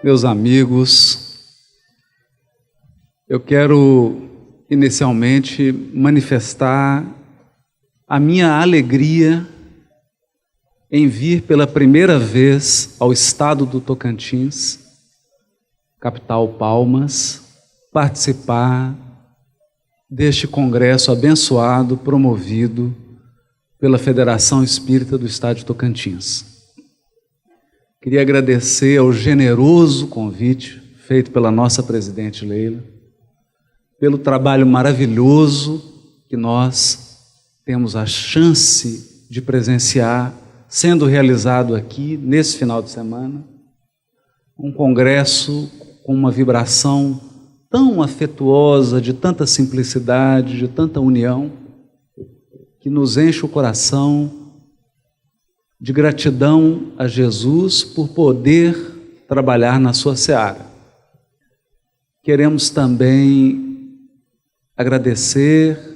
Meus amigos, eu quero inicialmente manifestar a minha alegria em vir pela primeira vez ao estado do Tocantins, capital Palmas, participar deste congresso abençoado, promovido pela Federação Espírita do Estado de Tocantins. Queria agradecer ao generoso convite feito pela nossa presidente Leila, pelo trabalho maravilhoso que nós temos a chance de presenciar sendo realizado aqui nesse final de semana, um congresso com uma vibração tão afetuosa, de tanta simplicidade, de tanta união, que nos enche o coração de gratidão a Jesus por poder trabalhar na sua seara. Queremos também agradecer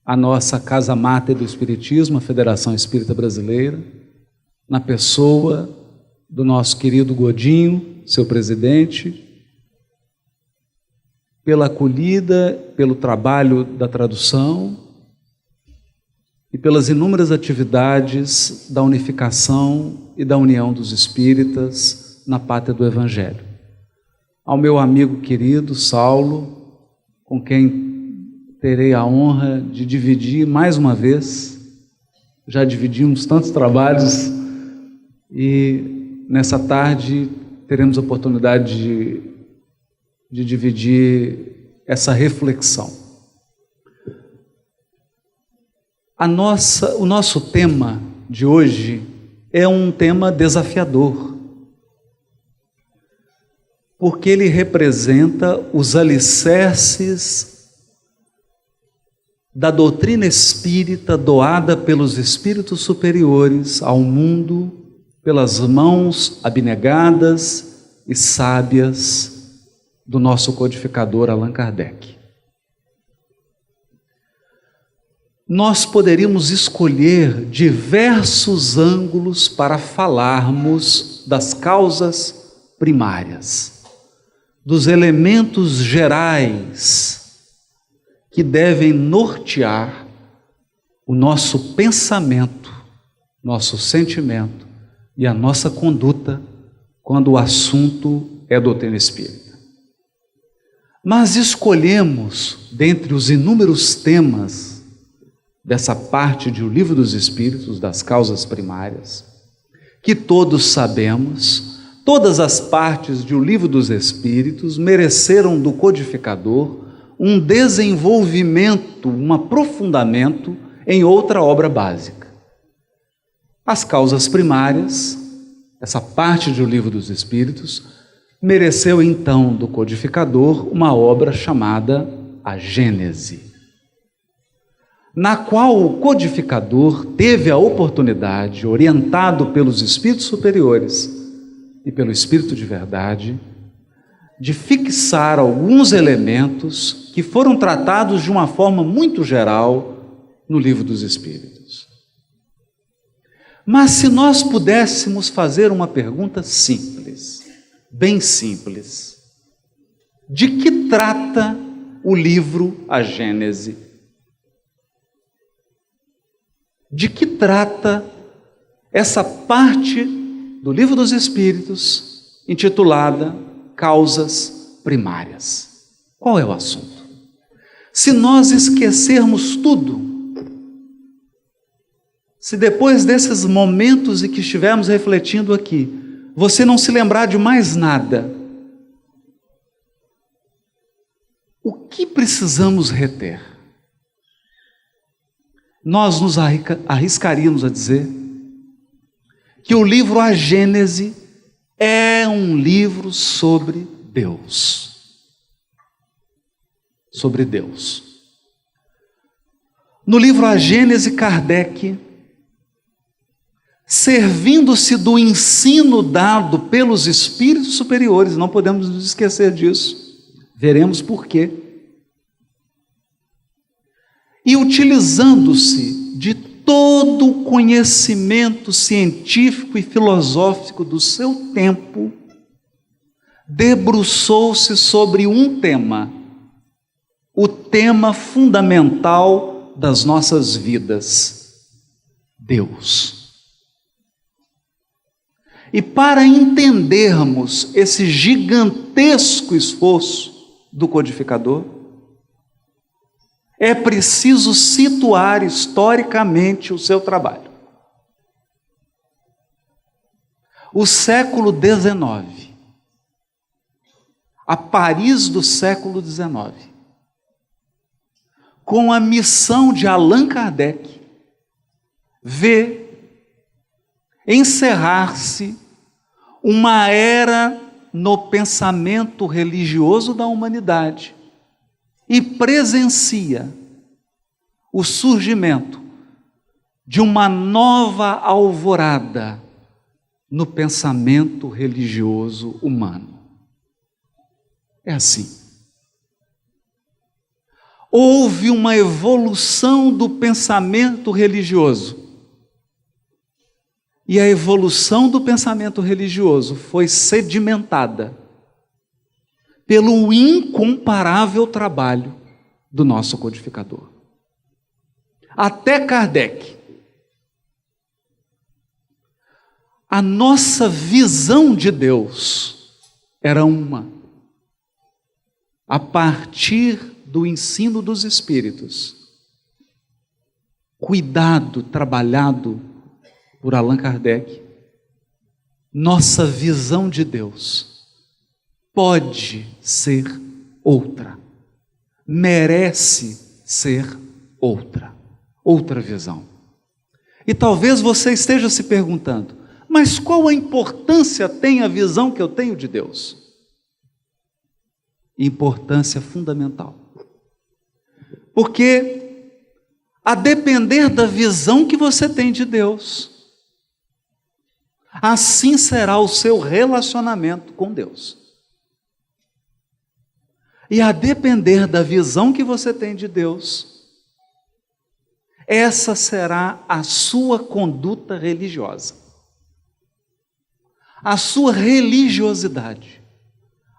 a nossa Casa Máter do Espiritismo, a Federação Espírita Brasileira, na pessoa do nosso querido Godinho, seu presidente, pela acolhida, pelo trabalho da tradução e pelas inúmeras atividades da unificação e da união dos espíritas na pátria do Evangelho. Ao meu amigo querido Saulo, com quem terei a honra de dividir mais uma vez, já dividimos tantos trabalhos e nessa tarde teremos a oportunidade de dividir essa reflexão. O nosso tema de hoje é um tema desafiador, porque ele representa os alicerces da doutrina espírita doada pelos espíritos superiores ao mundo, pelas mãos abnegadas e sábias do nosso codificador Allan Kardec. Nós poderíamos escolher diversos ângulos para falarmos das causas primárias, dos elementos gerais que devem nortear o nosso pensamento, nosso sentimento e a nossa conduta quando o assunto é doutrina espírita. Mas escolhemos, dentre os inúmeros temas dessa parte de O Livro dos Espíritos, das causas primárias, que todos sabemos, todas as partes de O Livro dos Espíritos mereceram do codificador um desenvolvimento, um aprofundamento em outra obra básica. As causas primárias, essa parte de O Livro dos Espíritos, mereceu então do codificador uma obra chamada A Gênese, na qual o codificador teve a oportunidade, orientado pelos espíritos superiores e pelo Espírito de Verdade, de fixar alguns elementos que foram tratados de uma forma muito geral no Livro dos Espíritos. Mas se nós pudéssemos fazer uma pergunta simples, bem simples, de que trata o livro A Gênese? De que trata essa parte do Livro dos Espíritos intitulada Causas Primárias? Qual é o assunto? Se nós esquecermos tudo, se depois desses momentos em que estivermos refletindo aqui, você não se lembrar de mais nada, o que precisamos reter? Nós nos arriscaríamos a dizer que o livro A Gênese é um livro sobre Deus. Sobre Deus. No livro A Gênese, Kardec, servindo-se do ensino dado pelos espíritos superiores, não podemos nos esquecer disso, veremos por quê. E utilizando-se de todo o conhecimento científico e filosófico do seu tempo, debruçou-se sobre um tema, o tema fundamental das nossas vidas: Deus. E para entendermos esse gigantesco esforço do codificador, é preciso situar historicamente o seu trabalho. O século XIX, a Paris do século XIX, com a missão de Allan Kardec, vê encerrar-se uma era no pensamento religioso da humanidade e presencia o surgimento de uma nova alvorada no pensamento religioso humano. É assim. Houve uma evolução do pensamento religioso. E a evolução do pensamento religioso foi sedimentada pelo incomparável trabalho do nosso codificador. Até Kardec, a nossa visão de Deus era uma. A partir do ensino dos Espíritos, cuidado, trabalhado por Allan Kardec, nossa visão de Deus pode ser outra, merece ser outra visão. E talvez você esteja se perguntando, mas qual a importância tem a visão que eu tenho de Deus? Importância fundamental. Porque, a depender da visão que você tem de Deus, assim será o seu relacionamento com Deus. E a depender da visão que você tem de Deus, essa será a sua conduta religiosa. A sua religiosidade.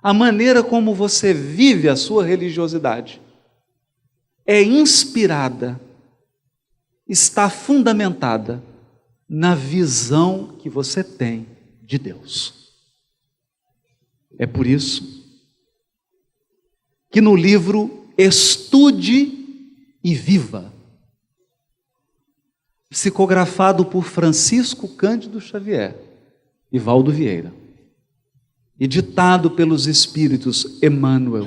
A maneira como você vive a sua religiosidade é inspirada, está fundamentada na visão que você tem de Deus. É por isso que no livro Estude e Viva, psicografado por Francisco Cândido Xavier e Valdo Vieira, e ditado pelos espíritos Emmanuel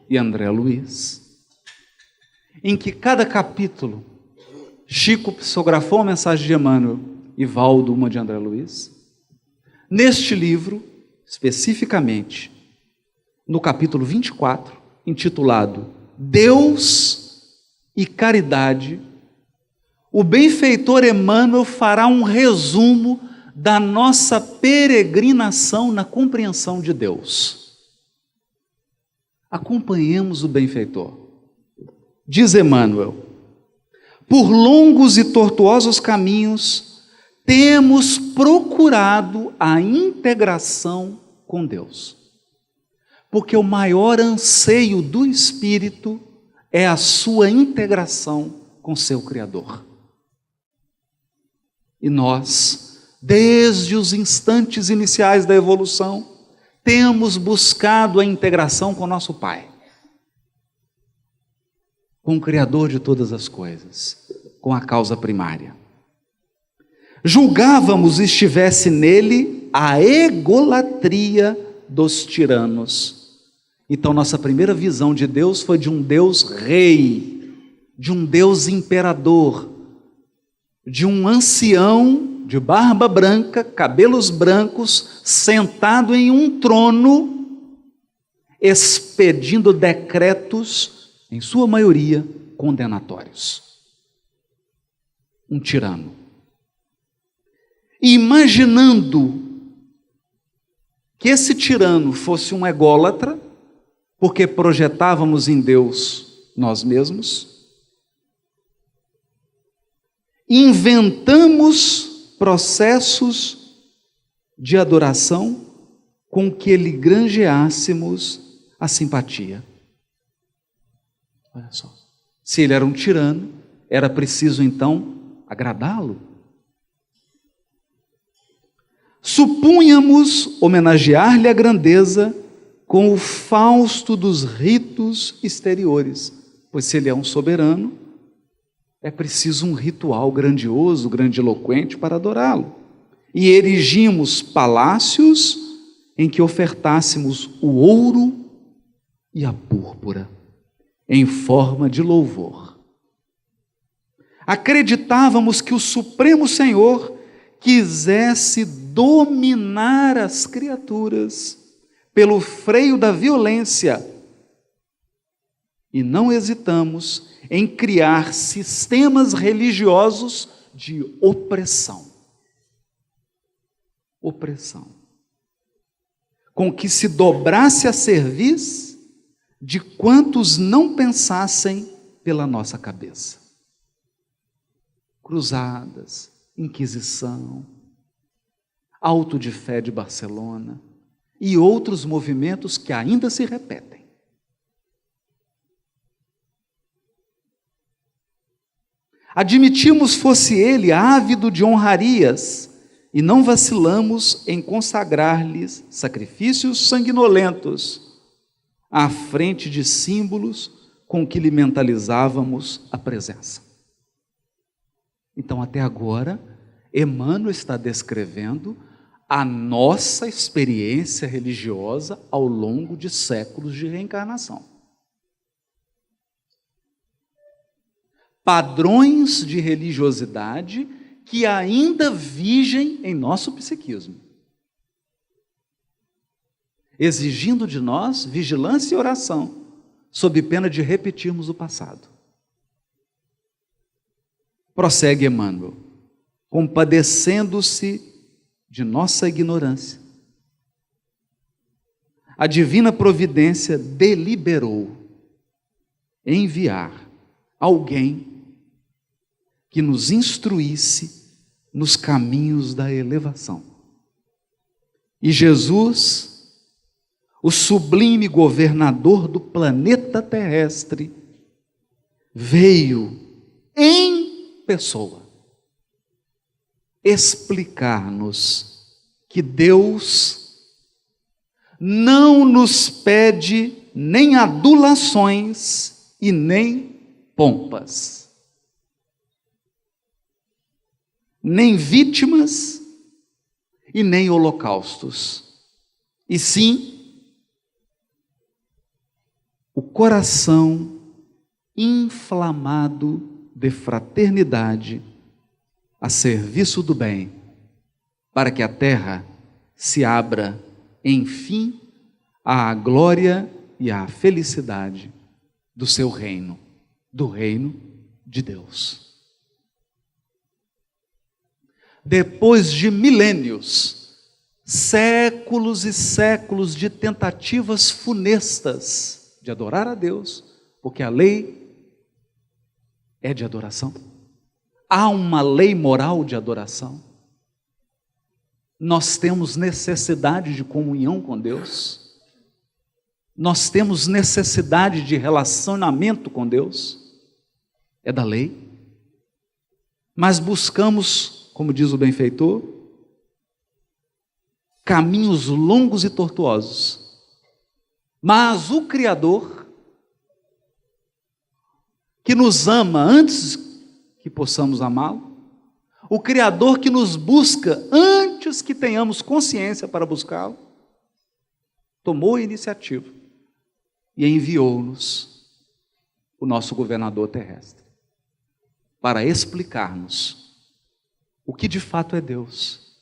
e André Luiz, em que cada capítulo, Chico psicografou uma mensagem de Emmanuel e Valdo uma de André Luiz. Neste livro, especificamente, no capítulo 24, intitulado Deus e Caridade, o benfeitor Emmanuel fará um resumo da nossa peregrinação na compreensão de Deus. Acompanhemos o benfeitor. Diz Emmanuel: por longos e tortuosos caminhos, temos procurado a integração com Deus. Porque o maior anseio do Espírito é a sua integração com seu Criador. E nós, desde os instantes iniciais da evolução, temos buscado a integração com nosso Pai, com o Criador de todas as coisas, com a causa primária. Julgávamos estivesse nele a egolatria dos tiranos. Então nossa primeira visão de Deus foi de um Deus rei, de um Deus imperador, de um ancião de barba branca, cabelos brancos, sentado em um trono, expedindo decretos, em sua maioria, condenatórios. Um tirano. E imaginando que esse tirano fosse um ególatra, porque projetávamos em Deus nós mesmos, inventamos processos de adoração com que lhe granjeássemos a simpatia. Olha só. Se ele era um tirano, era preciso então agradá-lo. Supunhamos homenagear-lhe a grandeza com o fausto dos ritos exteriores, pois se ele é um soberano, é preciso um ritual grandioso, grandiloquente para adorá-lo. E erigimos palácios em que ofertássemos o ouro e a púrpura, em forma de louvor. Acreditávamos que o Supremo Senhor quisesse dominar as criaturas pelo freio da violência, e não hesitamos em criar sistemas religiosos de opressão. Opressão. Com que se dobrasse a serviço de quantos não pensassem pela nossa cabeça. Cruzadas, Inquisição, Auto de Fé de Barcelona e outros movimentos que ainda se repetem. Admitimos fosse ele ávido de honrarias e não vacilamos em consagrar-lhes sacrifícios sanguinolentos à frente de símbolos com que lhe mentalizávamos a presença. Então, até agora, Emmanuel está descrevendo a nossa experiência religiosa ao longo de séculos de reencarnação. Padrões de religiosidade que ainda vigem em nosso psiquismo, exigindo de nós vigilância e oração, sob pena de repetirmos o passado. Prossegue Emmanuel, compadecendo-se de nossa ignorância. A divina providência deliberou enviar alguém que nos instruísse nos caminhos da elevação. E Jesus, o sublime governador do planeta terrestre, veio em pessoa explicar-nos que Deus não nos pede nem adulações e nem pompas, nem vítimas e nem holocaustos, e sim o coração inflamado de fraternidade a serviço do bem, para que a terra se abra, enfim, à glória e à felicidade do seu reino, do reino de Deus. Depois de milênios, séculos e séculos de tentativas funestas de adorar a Deus, porque a lei é de adoração. Há uma lei moral de adoração. Nós temos necessidade de comunhão com Deus. Nós temos necessidade de relacionamento com Deus. É da lei. Mas buscamos, como diz o benfeitor, caminhos longos e tortuosos. Mas o Criador, que nos ama antes que possamos amá-lo, o Criador que nos busca antes que tenhamos consciência para buscá-lo, tomou a iniciativa e enviou-nos o nosso governador terrestre para explicar-nos o que de fato é Deus,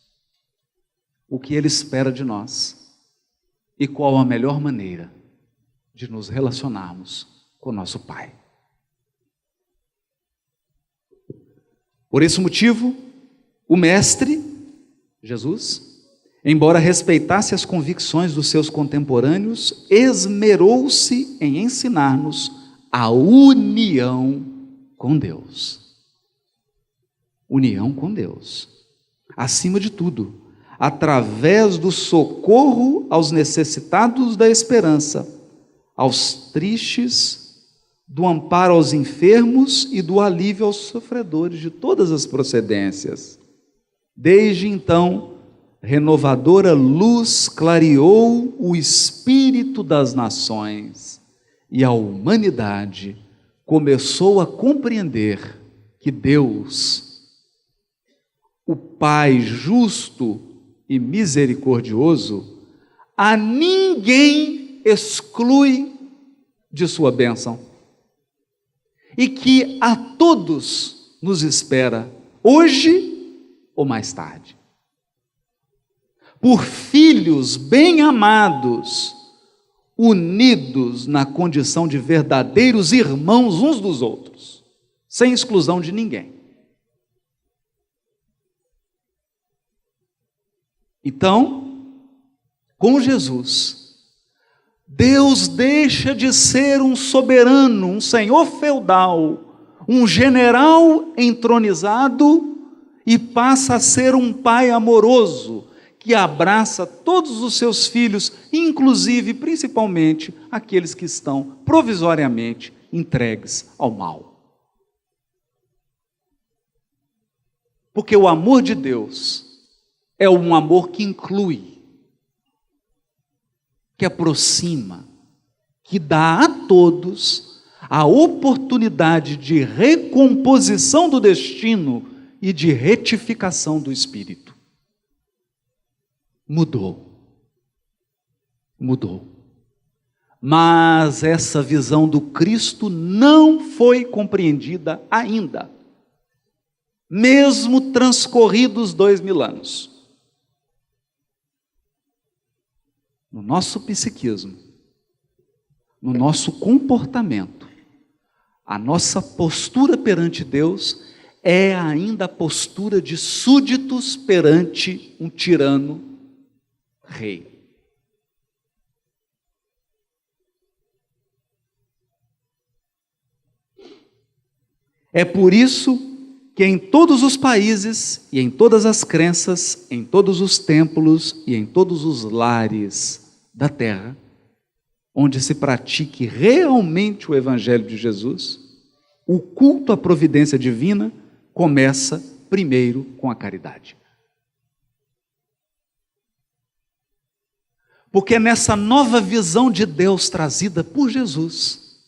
o que Ele espera de nós e qual a melhor maneira de nos relacionarmos com o nosso Pai. Por esse motivo, o Mestre, Jesus, embora respeitasse as convicções dos seus contemporâneos, esmerou-se em ensinar-nos a união com Deus. União com Deus. Acima de tudo, através do socorro aos necessitados da esperança, aos tristes, do amparo aos enfermos e do alívio aos sofredores de todas as procedências. Desde então, renovadora luz clareou o espírito das nações e a humanidade começou a compreender que Deus, o Pai justo e misericordioso, a ninguém exclui de sua bênção e que a todos nos espera, hoje ou mais tarde. Por filhos bem-amados, unidos na condição de verdadeiros irmãos uns dos outros, sem exclusão de ninguém. Então, com Jesus, Deus deixa de ser um soberano, um senhor feudal, um general entronizado e passa a ser um pai amoroso, que abraça todos os seus filhos, inclusive, principalmente, aqueles que estão provisoriamente entregues ao mal. Porque o amor de Deus é um amor que inclui, que aproxima, que dá a todos a oportunidade de recomposição do destino e de retificação do espírito. Mudou. Mas essa visão do Cristo não foi compreendida ainda, mesmo transcorridos 2000 anos. No nosso psiquismo, no nosso comportamento, a nossa postura perante Deus é ainda a postura de súditos perante um tirano rei. É por isso que em todos os países e em todas as crenças, em todos os templos e em todos os lares da terra, onde se pratique realmente o Evangelho de Jesus, o culto à providência divina começa primeiro com a caridade. Porque nessa nova visão de Deus trazida por Jesus,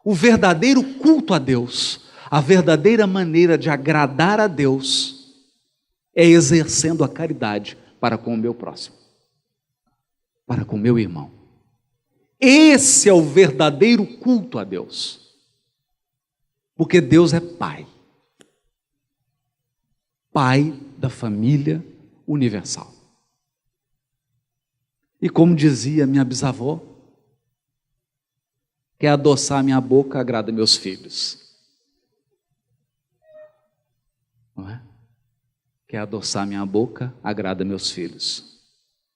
o verdadeiro culto a Deus, a verdadeira maneira de agradar a Deus, é exercendo a caridade para com o meu próximo, para com o meu irmão. Esse é o verdadeiro culto a Deus. Porque Deus é Pai. Pai da família universal. E como dizia minha bisavó, quer adoçar minha boca, agrada meus filhos. Não é? Quer adoçar minha boca, agrada meus filhos.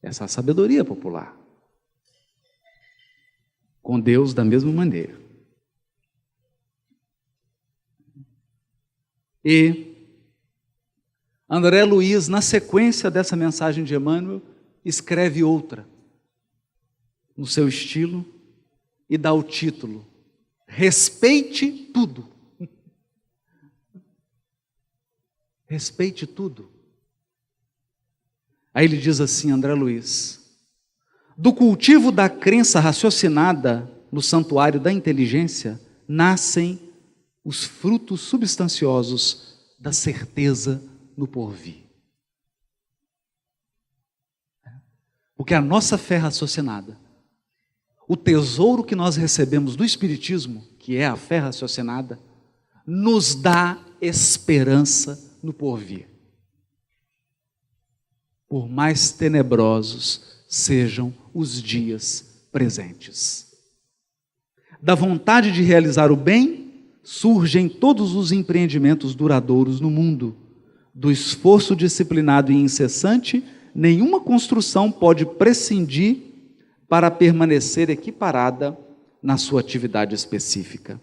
Essa é a sabedoria popular. Com Deus da mesma maneira. E André Luiz, na sequência dessa mensagem de Emmanuel, escreve outra, no seu estilo, e dá o título: Respeite tudo. Respeite tudo. Aí ele diz assim, André Luiz: do cultivo da crença raciocinada no santuário da inteligência, nascem os frutos substanciosos da certeza no porvir. Porque a nossa fé raciocinada, o tesouro que nós recebemos do Espiritismo, que é a fé raciocinada, nos dá esperança no porvir. Por mais tenebrosos sejam os dias presentes. Da vontade de realizar o bem, surgem todos os empreendimentos duradouros no mundo. Do esforço disciplinado e incessante, nenhuma construção pode prescindir para permanecer equiparada na sua atividade específica.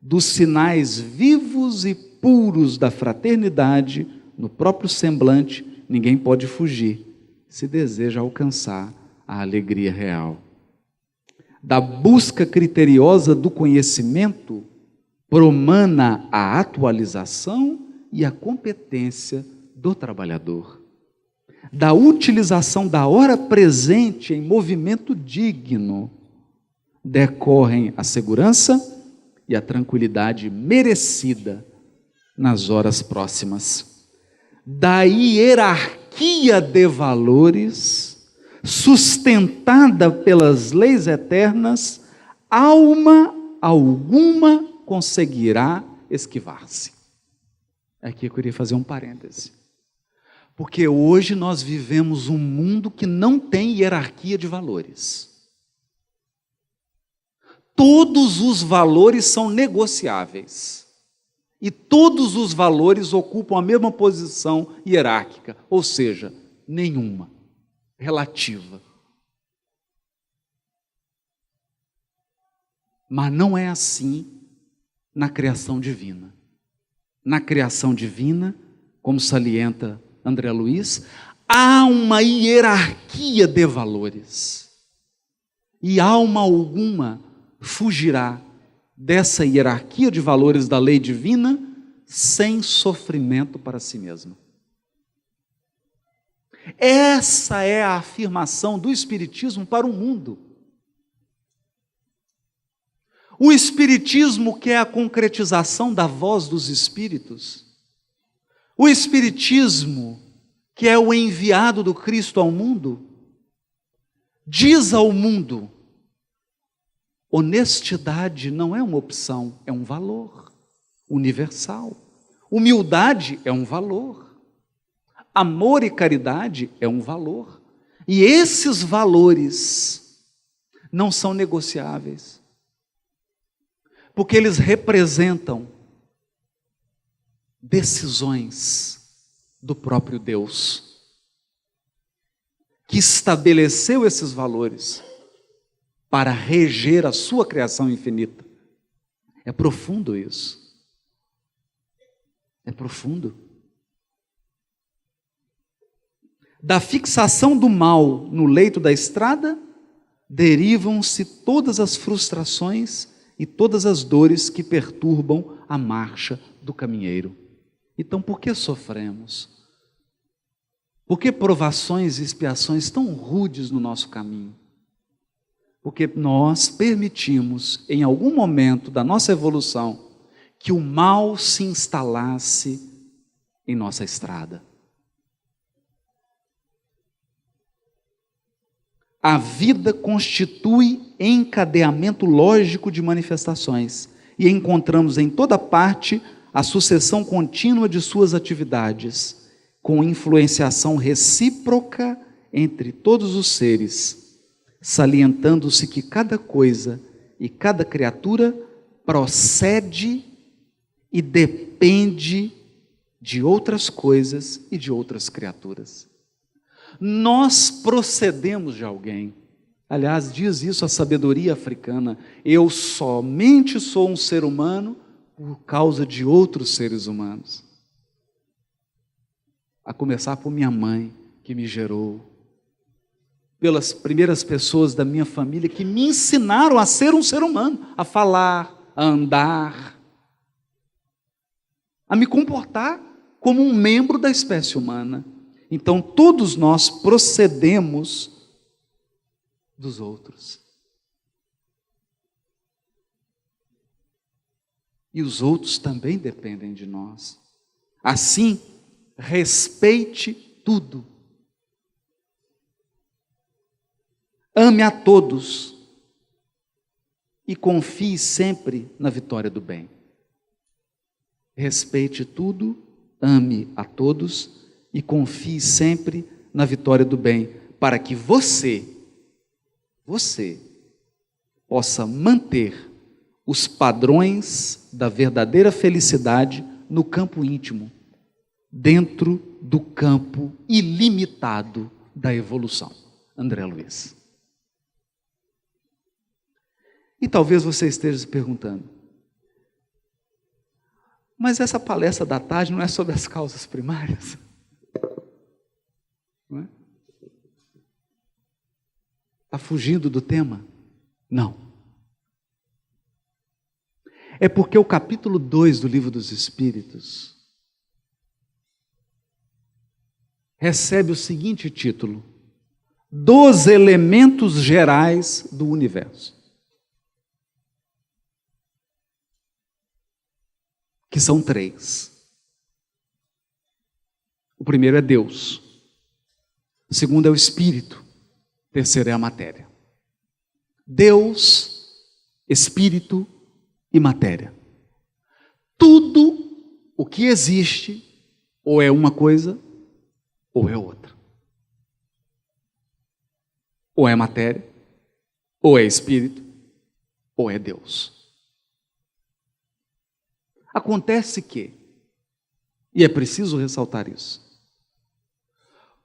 Dos sinais vivos e puros da fraternidade, no próprio semblante, ninguém pode fugir se deseja alcançar a alegria real. Da busca criteriosa do conhecimento promana a atualização e a competência do trabalhador. Da utilização da hora presente em movimento digno decorrem a segurança e a tranquilidade merecida nas horas próximas. Da hierarquia de valores sustentada pelas leis eternas, alma alguma conseguirá esquivar-se. Aqui eu queria fazer um parêntese. Porque hoje nós vivemos um mundo que não tem hierarquia de valores. Todos os valores são negociáveis. E todos os valores ocupam a mesma posição hierárquica, ou seja, nenhuma, relativa. Mas não é assim na criação divina. Na criação divina, como salienta André Luiz, há uma hierarquia de valores. E alma alguma fugirá dessa hierarquia de valores da lei divina sem sofrimento para si mesma. Essa é a afirmação do Espiritismo para o mundo. O Espiritismo quer a concretização da voz dos Espíritos. O Espiritismo, que é o enviado do Cristo ao mundo, diz ao mundo: honestidade não é uma opção, é um valor universal. Humildade é um valor. Amor e caridade é um valor. E esses valores não são negociáveis, porque eles representam decisões do próprio Deus, que estabeleceu esses valores para reger a sua criação infinita. É profundo isso. É profundo. Da fixação do mal no leito da estrada, derivam-se todas as frustrações e todas as dores que perturbam a marcha do caminheiro. Então, por que sofremos? Por que provações e expiações tão rudes no nosso caminho? Porque nós permitimos, em algum momento da nossa evolução, que o mal se instalasse em nossa estrada. A vida constitui encadeamento lógico de manifestações e encontramos em toda parte a sucessão contínua de suas atividades, com influenciação recíproca entre todos os seres, salientando-se que cada coisa e cada criatura procede e depende de outras coisas e de outras criaturas. Nós procedemos de alguém. Aliás, diz isso a sabedoria africana: eu somente sou um ser humano por causa de outros seres humanos. A começar por minha mãe, que me gerou, pelas primeiras pessoas da minha família que me ensinaram a ser um ser humano, a falar, a andar, a me comportar como um membro da espécie humana. Então, todos nós procedemos dos outros. E os outros também dependem de nós. Assim, respeite tudo. Ame a todos. E confie sempre na vitória do bem. Respeite tudo, ame a todos e confie sempre na vitória do bem, para que você possa manter os padrões da verdadeira felicidade no campo íntimo, dentro do campo ilimitado da evolução. André Luiz. E talvez você esteja se perguntando: mas essa palestra da tarde não é sobre as causas primárias? Não é? Está fugindo do tema? Não. É porque o capítulo 2 do Livro dos Espíritos recebe o seguinte título: Dos elementos gerais do universo. Que são 3. O primeiro é Deus. O segundo é o Espírito. O terceiro é a matéria. Deus, Espírito e matéria. Tudo o que existe ou é uma coisa ou é outra. Ou é matéria, ou é espírito, ou é Deus. Acontece que, e é preciso ressaltar isso,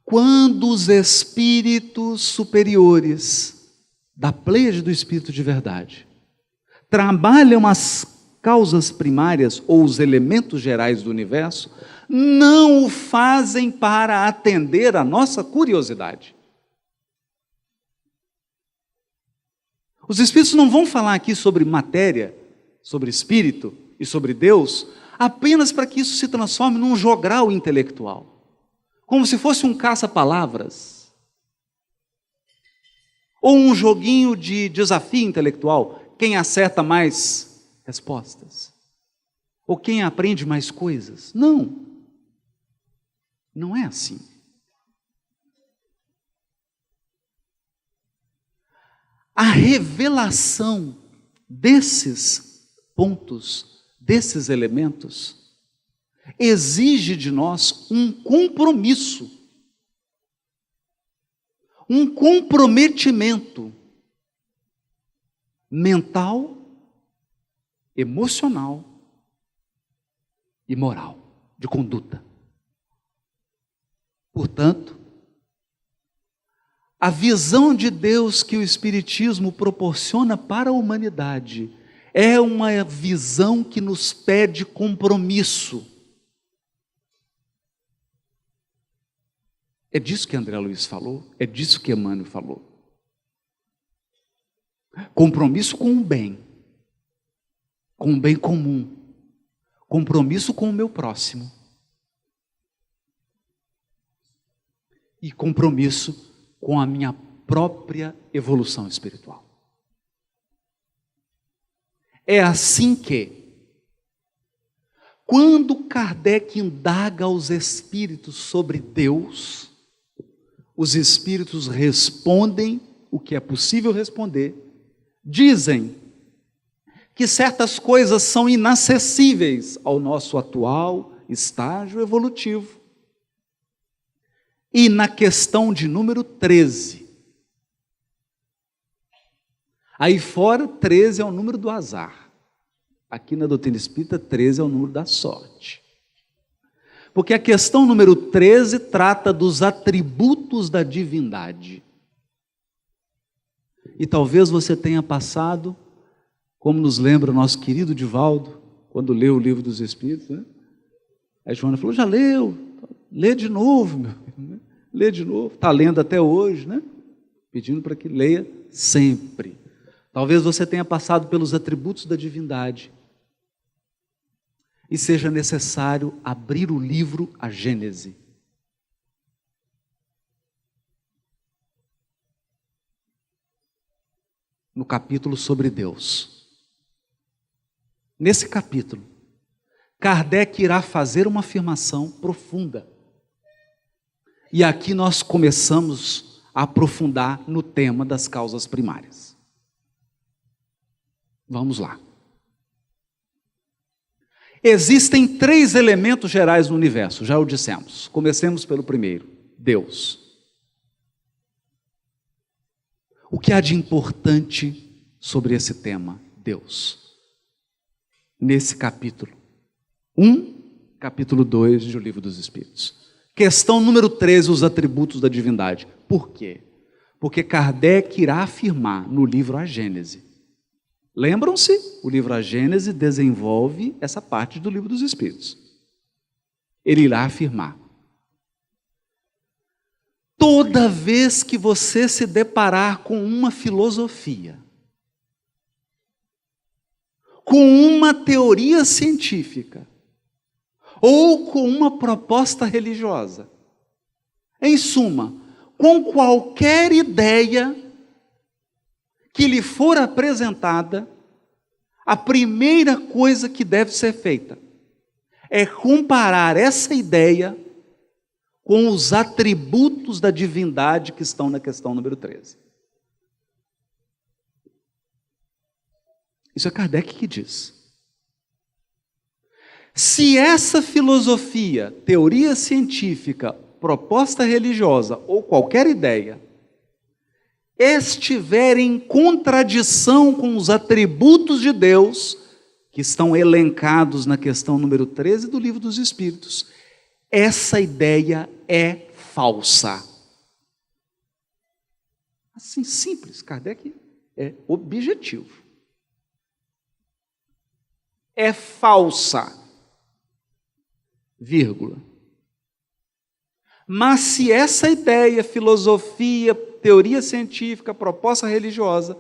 quando os espíritos superiores da pleiade do Espírito de verdade trabalham as causas primárias ou os elementos gerais do universo, não o fazem para atender a nossa curiosidade. Os espíritos não vão falar aqui sobre matéria, sobre espírito e sobre Deus, apenas para que isso se transforme num jogral intelectual, como se fosse um caça-palavras, ou um joguinho de desafio intelectual, quem acerta mais respostas, ou quem aprende mais coisas. Não, não é assim. A revelação desses pontos, desses elementos, exige de nós um compromisso, um comprometimento mental, emocional e moral, de conduta. Portanto, a visão de Deus que o Espiritismo proporciona para a humanidade é uma visão que nos pede compromisso. É disso que André Luiz falou, é disso que Emmanuel falou. Compromisso com o bem comum, compromisso com o meu próximo e compromisso com a minha própria evolução espiritual. É assim que, quando Kardec indaga aos espíritos sobre Deus, os espíritos respondem o que é possível responder, dizem que certas coisas são inacessíveis ao nosso atual estágio evolutivo. E na questão de número 13, aí fora 13 é o número do azar, aqui na doutrina espírita 13 é o número da sorte, porque a questão número 13 trata dos atributos da divindade, e talvez você tenha passado, como nos lembra o nosso querido Divaldo, quando leu o Livro dos Espíritos, né? A Joana falou, já leu, lê de novo, meu filho, lê de novo, está lendo até hoje, né? Pedindo para que leia sempre. Talvez você tenha passado pelos atributos da divindade e seja necessário abrir o livro A Gênese. No capítulo sobre Deus. Nesse capítulo, Kardec irá fazer uma afirmação profunda. E aqui nós começamos a aprofundar no tema das causas primárias. Vamos lá. Existem 3 elementos gerais no universo, já o dissemos. Comecemos pelo primeiro, Deus. O que há de importante sobre esse tema, Deus? Nesse capítulo 1, capítulo 2 do Livro dos Espíritos. Questão número 13, os atributos da divindade. Por quê? Porque Kardec irá afirmar no livro A Gênese. Lembram-se? O livro A Gênese desenvolve essa parte do Livro dos Espíritos. Ele irá afirmar Toda vez que você se deparar com uma filosofia, com uma teoria científica, ou com uma proposta religiosa, em suma, com qualquer ideia que lhe for apresentada, a primeira coisa que deve ser feita é comparar essa ideia com os atributos da divindade que estão na questão número 13. Isso é Kardec que diz. Se essa filosofia, teoria científica, proposta religiosa ou qualquer ideia estiver em contradição com os atributos de Deus, que estão elencados na questão número 13 do Livro dos Espíritos, essa ideia é falsa. Assim, simples, Kardec é objetivo. É falsa, vírgula. Mas se essa ideia, filosofia, teoria científica, proposta religiosa,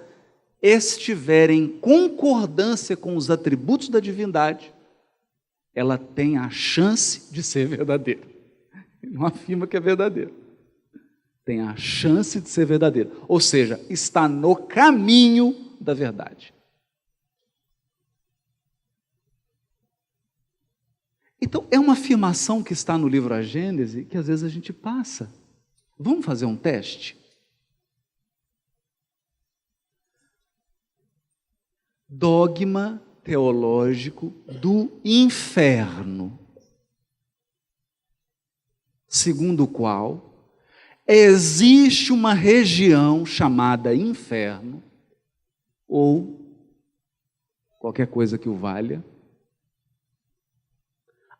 estiver em concordância com os atributos da divindade, ela tem a chance de ser verdadeira. Não afirma que é verdadeira. Tem a chance de ser verdadeira. Ou seja, está no caminho da verdade. Então, é uma afirmação que está no livro A Gênese que às vezes a gente passa. Vamos fazer um teste? Dogma teológico do inferno, segundo o qual existe uma região chamada inferno, ou qualquer coisa que o valha,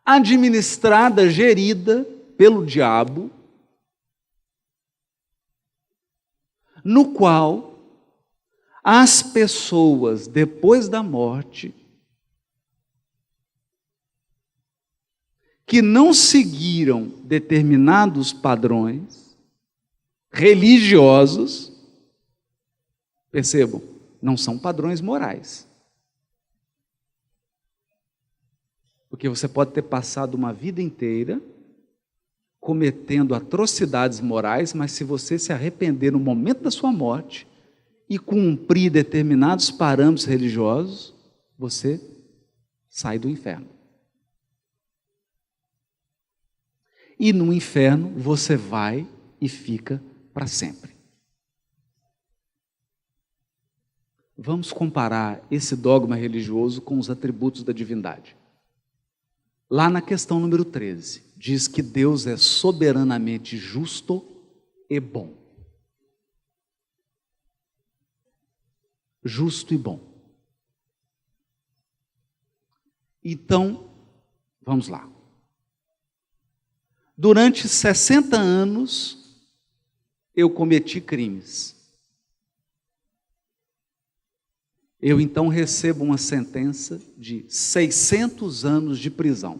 administrada, gerida pelo diabo, no qual as pessoas, depois da morte, que não seguiram determinados padrões religiosos, percebam, não são padrões morais. Porque você pode ter passado uma vida inteira cometendo atrocidades morais, mas se você se arrepender no momento da sua morte e cumprir determinados parâmetros religiosos, você sai do inferno. E no inferno você vai e fica para sempre. Vamos comparar esse dogma religioso com os atributos da divindade. Lá na questão número 13, diz que Deus é soberanamente justo e bom. Justo e bom. Então, vamos lá. Durante 60 anos, eu cometi crimes. Eu então recebo uma sentença de 600 anos de prisão.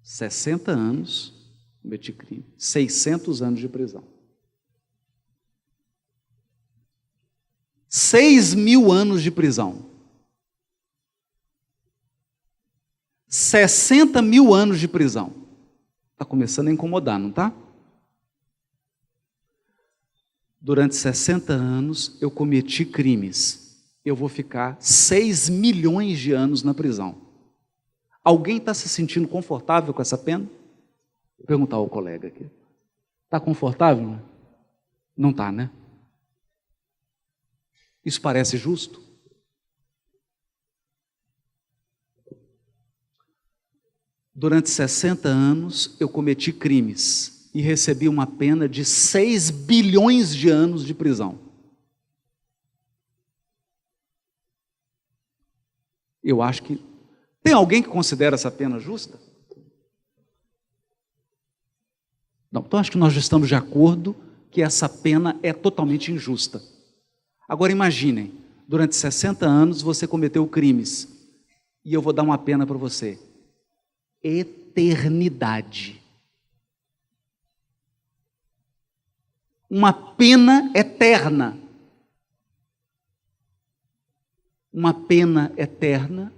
60 anos, cometi crime, 600 anos de prisão. 6.000 anos de prisão. 60.000 anos de prisão. Está começando a incomodar, não está? Durante 60 anos eu cometi crimes. Eu vou ficar 6 milhões de anos na prisão. Alguém está se sentindo confortável com essa pena? Vou perguntar ao colega aqui. Está confortável? Não está, né? Isso parece justo? Durante 60 anos eu cometi crimes e recebi uma pena de 6 bilhões de anos de prisão. Eu acho que... Tem alguém que considera essa pena justa? Não, então acho que nós já estamos de acordo que essa pena é totalmente injusta. Agora imaginem, durante 60 anos você cometeu crimes e eu vou dar uma pena para você. Eterna. eternidade. Uma pena eterna. Uma pena eterna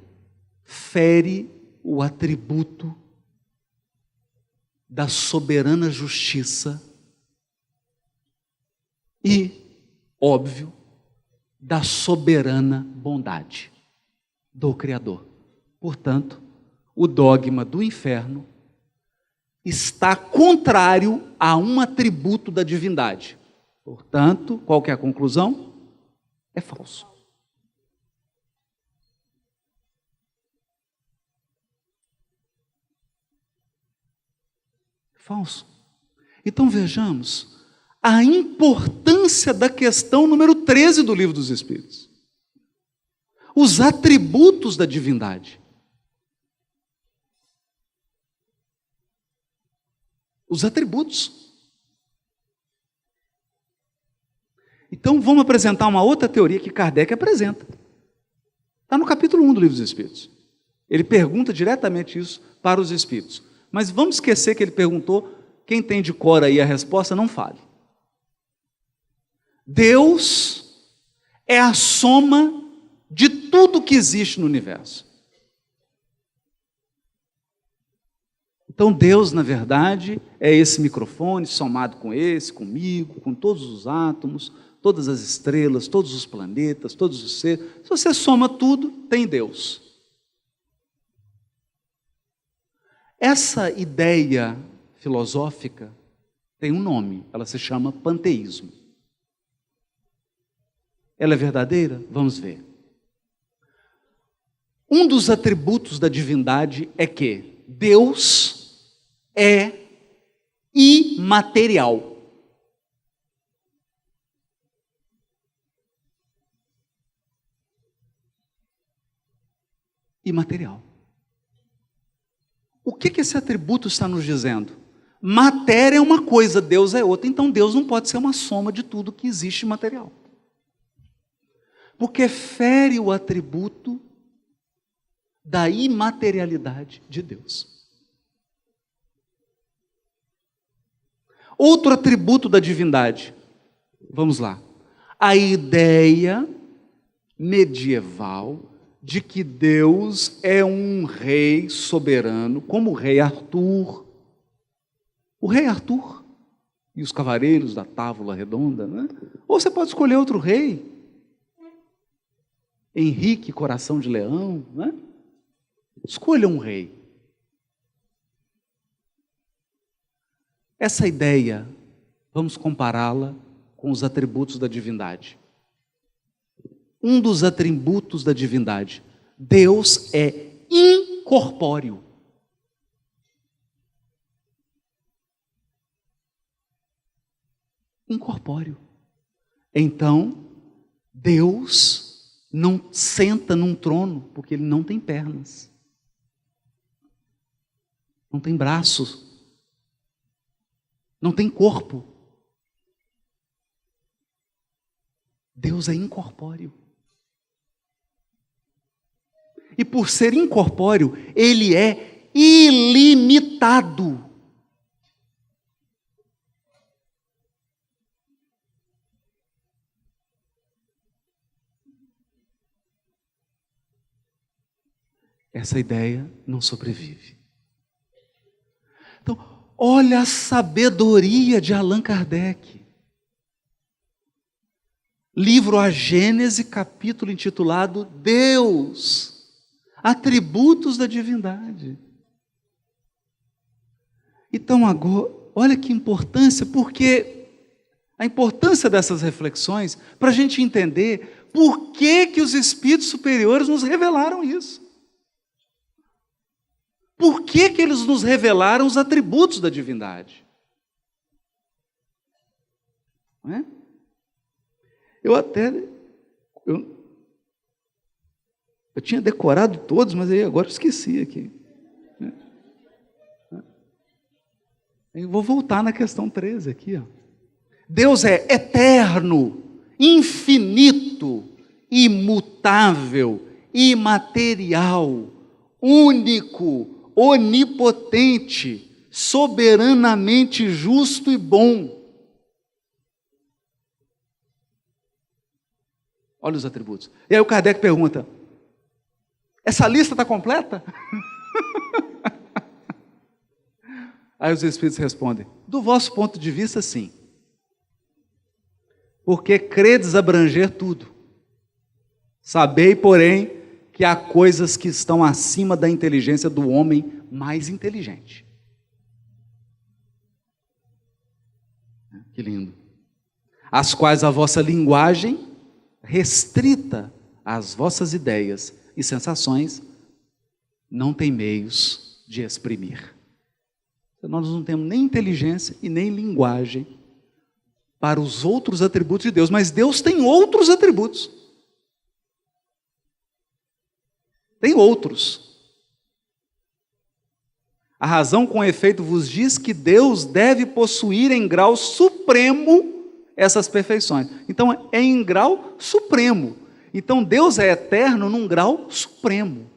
fere o atributo da soberana justiça e, óbvio, da soberana bondade do Criador. Portanto, o dogma do inferno está contrário a um atributo da divindade. Portanto, qual que é a conclusão? É falso. Falso. Então vejamos a importância da questão número 13 do Livro dos Espíritos. Os atributos da divindade. Os atributos. Então vamos apresentar uma outra teoria que Kardec apresenta. Está no capítulo 1 do Livro dos Espíritos. Ele pergunta diretamente isso para os Espíritos. Mas vamos esquecer que ele perguntou, quem tem de cor aí a resposta, não fale. Deus é a soma de tudo que existe no universo. Então Deus, na verdade, é esse microfone somado com esse, comigo, com todos os átomos, todas as estrelas, todos os planetas, todos os seres. Se você soma tudo, tem Deus. Essa ideia filosófica tem um nome, ela se chama panteísmo. Ela é verdadeira? Vamos ver. Um dos atributos da divindade é que Deus é imaterial. Imaterial. O que esse atributo está nos dizendo? Matéria é uma coisa, Deus é outra. Então Deus não pode ser uma soma de tudo que existe material. Porque fere o atributo da imaterialidade de Deus. Outro atributo da divindade. Vamos lá. A ideia medieval de que Deus é um rei soberano, como o rei Arthur. O rei Arthur e os cavaleiros da Távola Redonda, né? Ou você pode escolher outro rei. Henrique, Coração de Leão, né? Escolha um rei. Essa ideia, vamos compará-la com os atributos da divindade. Um dos atributos da divindade, Deus é incorpóreo. Incorpóreo. Então, Deus não senta num trono, porque ele não tem pernas. Não tem braços. Não tem corpo. Deus é incorpóreo. E por ser incorpóreo, ele é ilimitado. Essa ideia não sobrevive. Então, olha a sabedoria de Allan Kardec. Livro A Gênese, capítulo intitulado Deus, atributos da divindade. Então agora, olha que importância, porque a importância dessas reflexões para a gente entender por que os espíritos superiores nos revelaram isso. Por que eles nos revelaram os atributos da divindade? Não é? Eu tinha decorado todos, mas aí agora eu esqueci aqui. Eu vou voltar na questão 13 aqui. Ó. Deus é eterno, infinito, imutável, imaterial, único, onipotente, soberanamente justo e bom. Olha os atributos. E aí o Kardec pergunta, essa lista está completa? Aí os Espíritos respondem, do vosso ponto de vista, sim. Porque credes abranger tudo. Sabei, porém, que há coisas que estão acima da inteligência do homem mais inteligente. Que lindo. As quais a vossa linguagem, restrita às vossas ideias e sensações, não tem meios de exprimir. Nós não temos nem inteligência e nem linguagem para os outros atributos de Deus, mas Deus tem outros atributos. Tem outros. A razão com efeito vos diz que Deus deve possuir em grau supremo essas perfeições. Então é em grau supremo. Então Deus é eterno num grau supremo.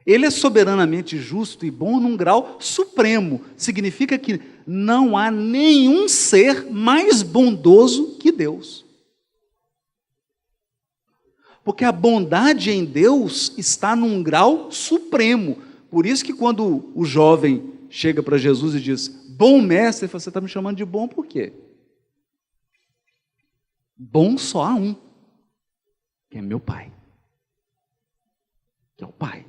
Ele é soberanamente justo e bom num grau supremo. Significa que não há nenhum ser mais bondoso que Deus. Porque a bondade em Deus está num grau supremo. Por isso que quando o jovem chega para Jesus e diz, bom mestre, ele fala, você está me chamando de bom por quê? Bom só há um, que é meu Pai. Que é o Pai.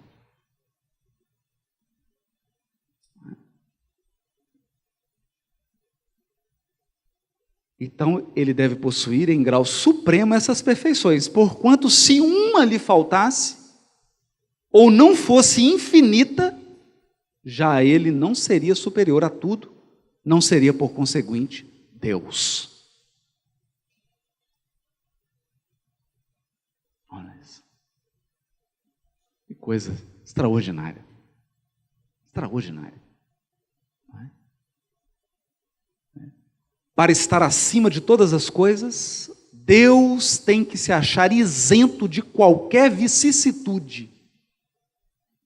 Então, ele deve possuir em grau supremo essas perfeições, porquanto se uma lhe faltasse, ou não fosse infinita, já ele não seria superior a tudo, não seria, por conseguinte, Deus. Olha isso. Que coisa extraordinária. Extraordinária. Para estar acima de todas as coisas, Deus tem que se achar isento de qualquer vicissitude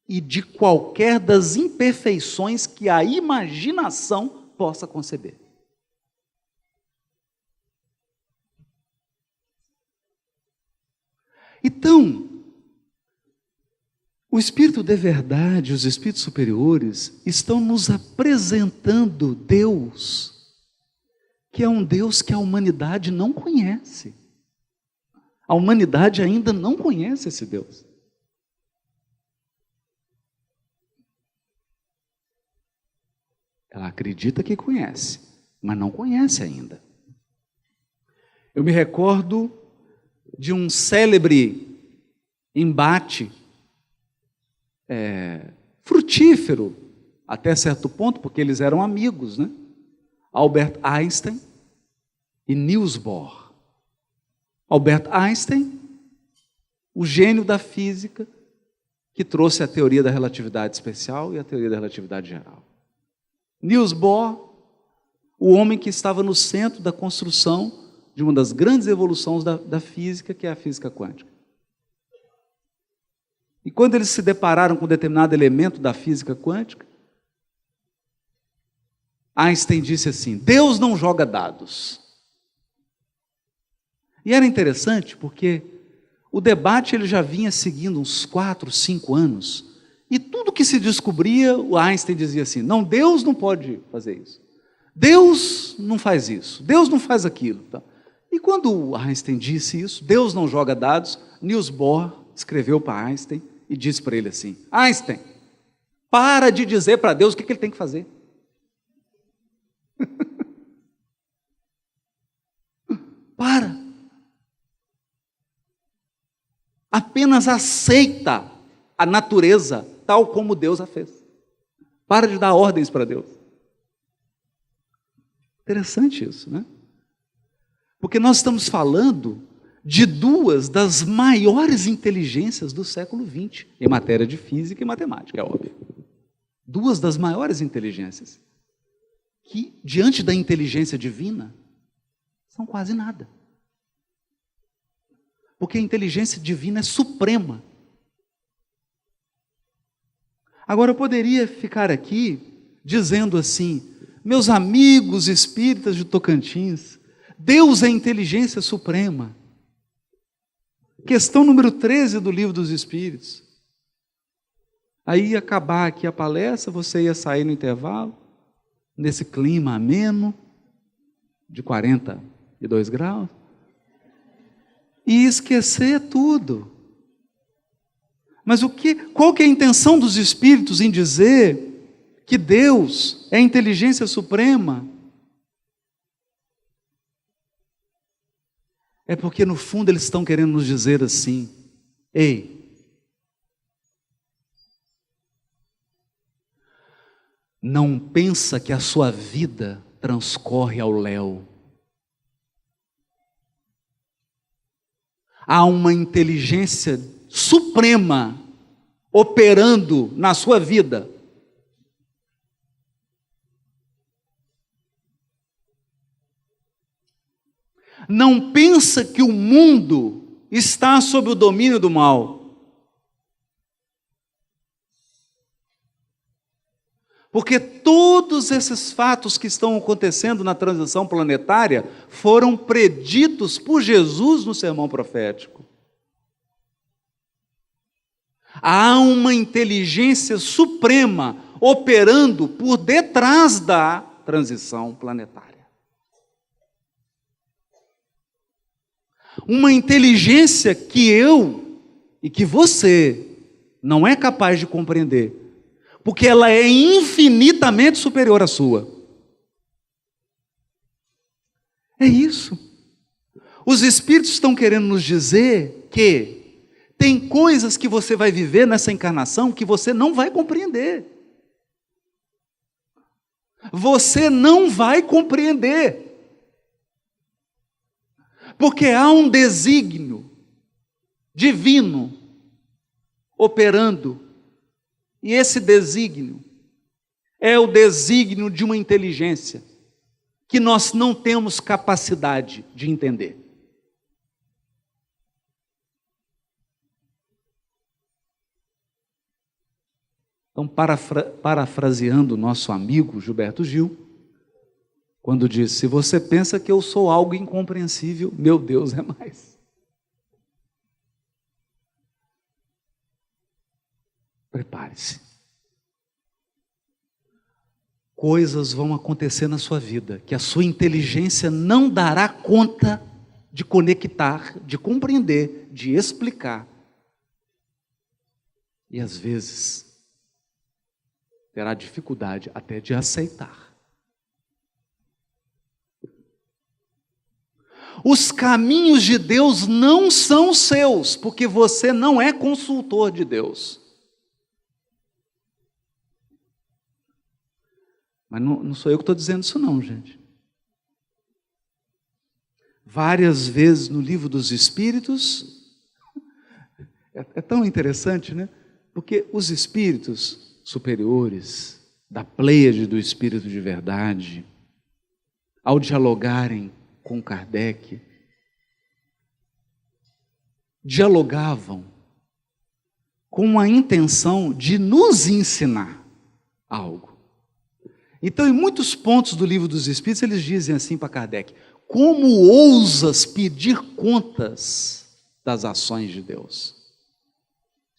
e de qualquer das imperfeições que a imaginação possa conceber. Então, o Espírito de verdade, os Espíritos superiores, estão nos apresentando Deus, que é um Deus que a humanidade não conhece. A humanidade ainda não conhece esse Deus. Ela acredita que conhece, mas não conhece ainda. Eu me recordo de um célebre embate frutífero, até certo ponto, porque eles eram amigos, né? Albert Einstein e Niels Bohr. Albert Einstein, o gênio da física, que trouxe a teoria da relatividade especial e a teoria da relatividade geral. Niels Bohr, o homem que estava no centro da construção de uma das grandes evoluções da física, que é a física quântica. E quando eles se depararam com um determinado elemento da física quântica, Einstein disse assim, Deus não joga dados. E era interessante porque o debate ele já vinha seguindo uns 4, 5 anos, e tudo que se descobria, o Einstein dizia assim, não, Deus não pode fazer isso. Deus não faz isso, Deus não faz aquilo. Tá? E quando o Einstein disse isso, Deus não joga dados, Niels Bohr escreveu para Einstein e disse para ele assim, Einstein, para de dizer para Deus o que ele tem que fazer. Para. Apenas aceita a natureza tal como Deus a fez. Para de dar ordens para Deus. Interessante isso, né? Porque nós estamos falando de duas das maiores inteligências do século XX, em matéria de física e matemática, é óbvio. Duas das maiores inteligências, que diante da inteligência divina, são quase nada. Porque a inteligência divina é suprema. Agora, eu poderia ficar aqui dizendo assim: meus amigos espíritas de Tocantins, Deus é a inteligência suprema. Questão número 13 do Livro dos Espíritos. Aí ia acabar aqui a palestra, você ia sair no intervalo, nesse clima ameno, de 42 graus, e esquecer tudo. Mas qual que é a intenção dos Espíritos em dizer que Deus é a inteligência suprema? É porque no fundo eles estão querendo nos dizer assim: ei, não pensa que a sua vida transcorre ao léu. Há uma inteligência suprema operando na sua vida. Não pensa que o mundo está sob o domínio do mal. Porque todos esses fatos que estão acontecendo na transição planetária foram preditos por Jesus no sermão profético. Há uma inteligência suprema operando por detrás da transição planetária. Uma inteligência que eu e que você não é capaz de compreender, porque ela é infinitamente superior à sua. É isso. Os Espíritos estão querendo nos dizer que tem coisas que você vai viver nessa encarnação que você não vai compreender. Você não vai compreender. Porque há um desígnio divino operando. E esse desígnio é o desígnio de uma inteligência que nós não temos capacidade de entender. Então, parafraseando o nosso amigo Gilberto Gil, quando diz: se você pensa que eu sou algo incompreensível, meu Deus é mais. Prepare-se. Coisas vão acontecer na sua vida que a sua inteligência não dará conta de conectar, de compreender, de explicar. E às vezes terá dificuldade até de aceitar. Os caminhos de Deus não são seus, porque você não é consultor de Deus. Mas não sou eu que estou dizendo isso não, gente. Várias vezes no Livro dos Espíritos, é tão interessante, né? Porque os espíritos superiores, da pleiade do Espírito de verdade, ao dialogarem com Kardec, dialogavam com a intenção de nos ensinar algo. Então, em muitos pontos do Livro dos Espíritos, eles dizem assim para Kardec: como ousas pedir contas das ações de Deus?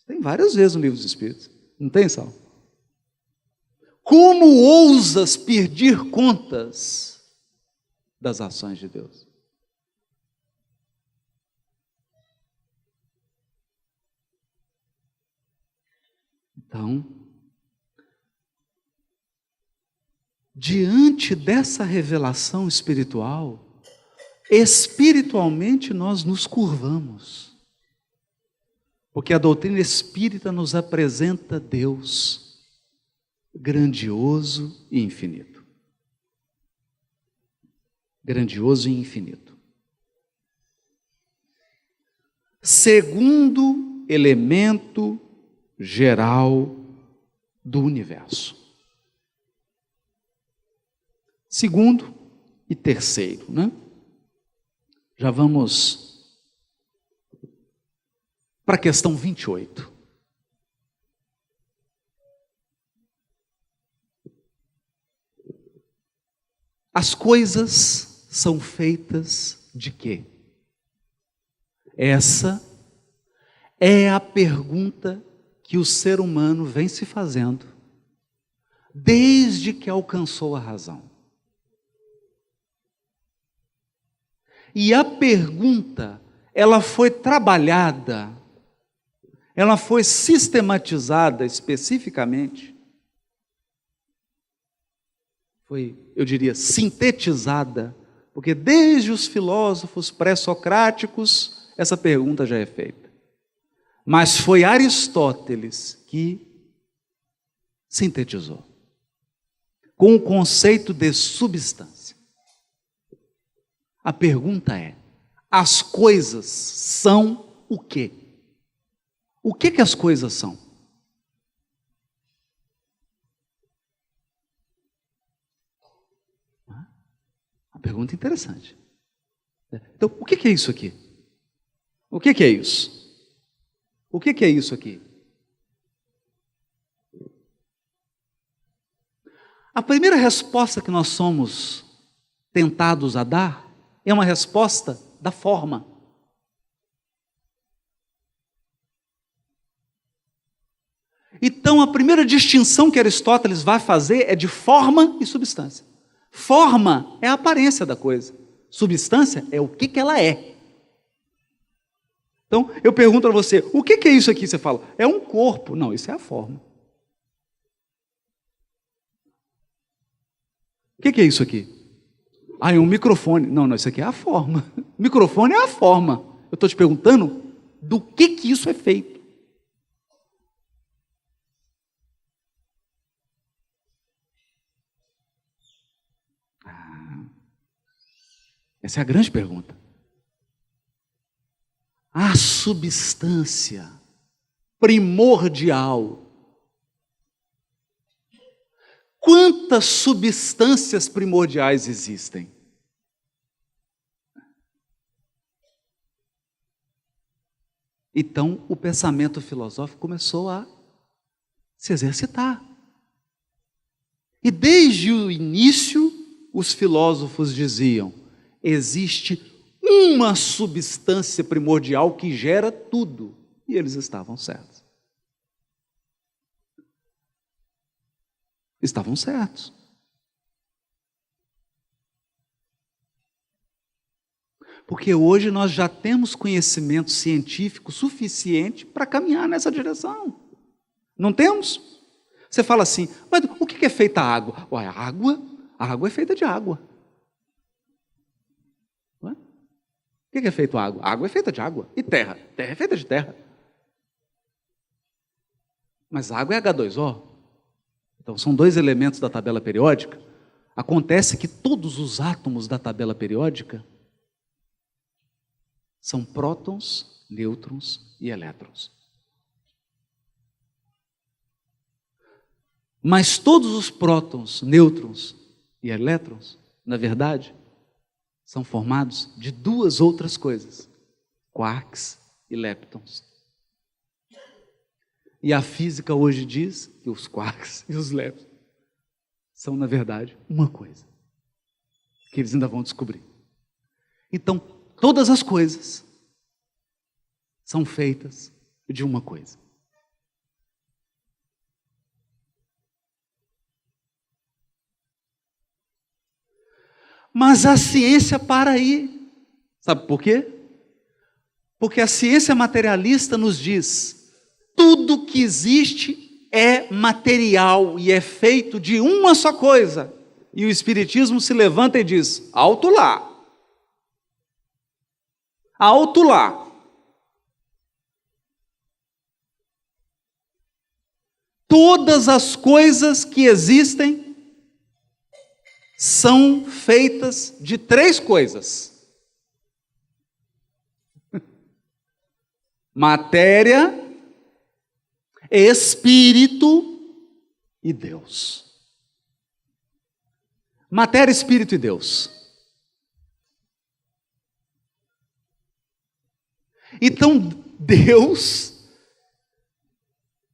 Tem várias vezes no Livro dos Espíritos, não tem, Sal? Como ousas pedir contas das ações de Deus? Então, diante dessa revelação espiritual, espiritualmente nós nos curvamos, porque a doutrina espírita nos apresenta Deus grandioso e infinito. Grandioso e infinito. Segundo elemento geral do universo. Segundo e terceiro, né? Já vamos para a questão 28. As coisas são feitas de quê? Essa é a pergunta que o ser humano vem se fazendo desde que alcançou a razão. E a pergunta, ela foi trabalhada, ela foi sistematizada especificamente, foi, eu diria, sintetizada, porque desde os filósofos pré-socráticos, essa pergunta já é feita. Mas foi Aristóteles que sintetizou, com o conceito de substância. A pergunta é: as coisas são o quê? O que as coisas são? Uma pergunta interessante. Então, o que é isso aqui? O que é isso? O que é isso aqui? A primeira resposta que nós somos tentados a dar é uma resposta da forma. Então, a primeira distinção que Aristóteles vai fazer é de forma e substância. Forma é a aparência da coisa. Substância é o que ela é. Então, eu pergunto a você, o que é isso aqui? Você fala, é um corpo. Não, isso é a forma. O que é isso aqui? Ah, é um microfone. Não, isso aqui é a forma. O microfone é a forma. Eu estou te perguntando do que isso é feito. Essa é a grande pergunta. A substância primordial. Quantas substâncias primordiais existem? Então, o pensamento filosófico começou a se exercitar. E desde o início, os filósofos diziam: existe uma substância primordial que gera tudo. E eles estavam certos. Estavam certos. Porque hoje nós já temos conhecimento científico suficiente para caminhar nessa direção. Não temos? Você fala assim, mas o que é feita a água? Ué, a água é feita de água. Ué? O que é feito a água? A água é feita de água. E terra? Terra é feita de terra. Mas a água é H2O. Então, são dois elementos da tabela periódica. Acontece que todos os átomos da tabela periódica são prótons, nêutrons e elétrons. Mas todos os prótons, nêutrons e elétrons, na verdade, são formados de duas outras coisas: quarks e leptons. E a física hoje diz que os quarks e os leptons são, na verdade, uma coisa, que eles ainda vão descobrir. Então, todas as coisas são feitas de uma coisa. Mas a ciência para aí. Sabe por quê? Porque a ciência materialista nos diz: tudo que existe é material e é feito de uma só coisa. E o Espiritismo se levanta e diz: alto lá. Alto lá. Todas as coisas que existem são feitas de três coisas: matéria, espírito e Deus. Matéria, espírito e Deus. Então, Deus,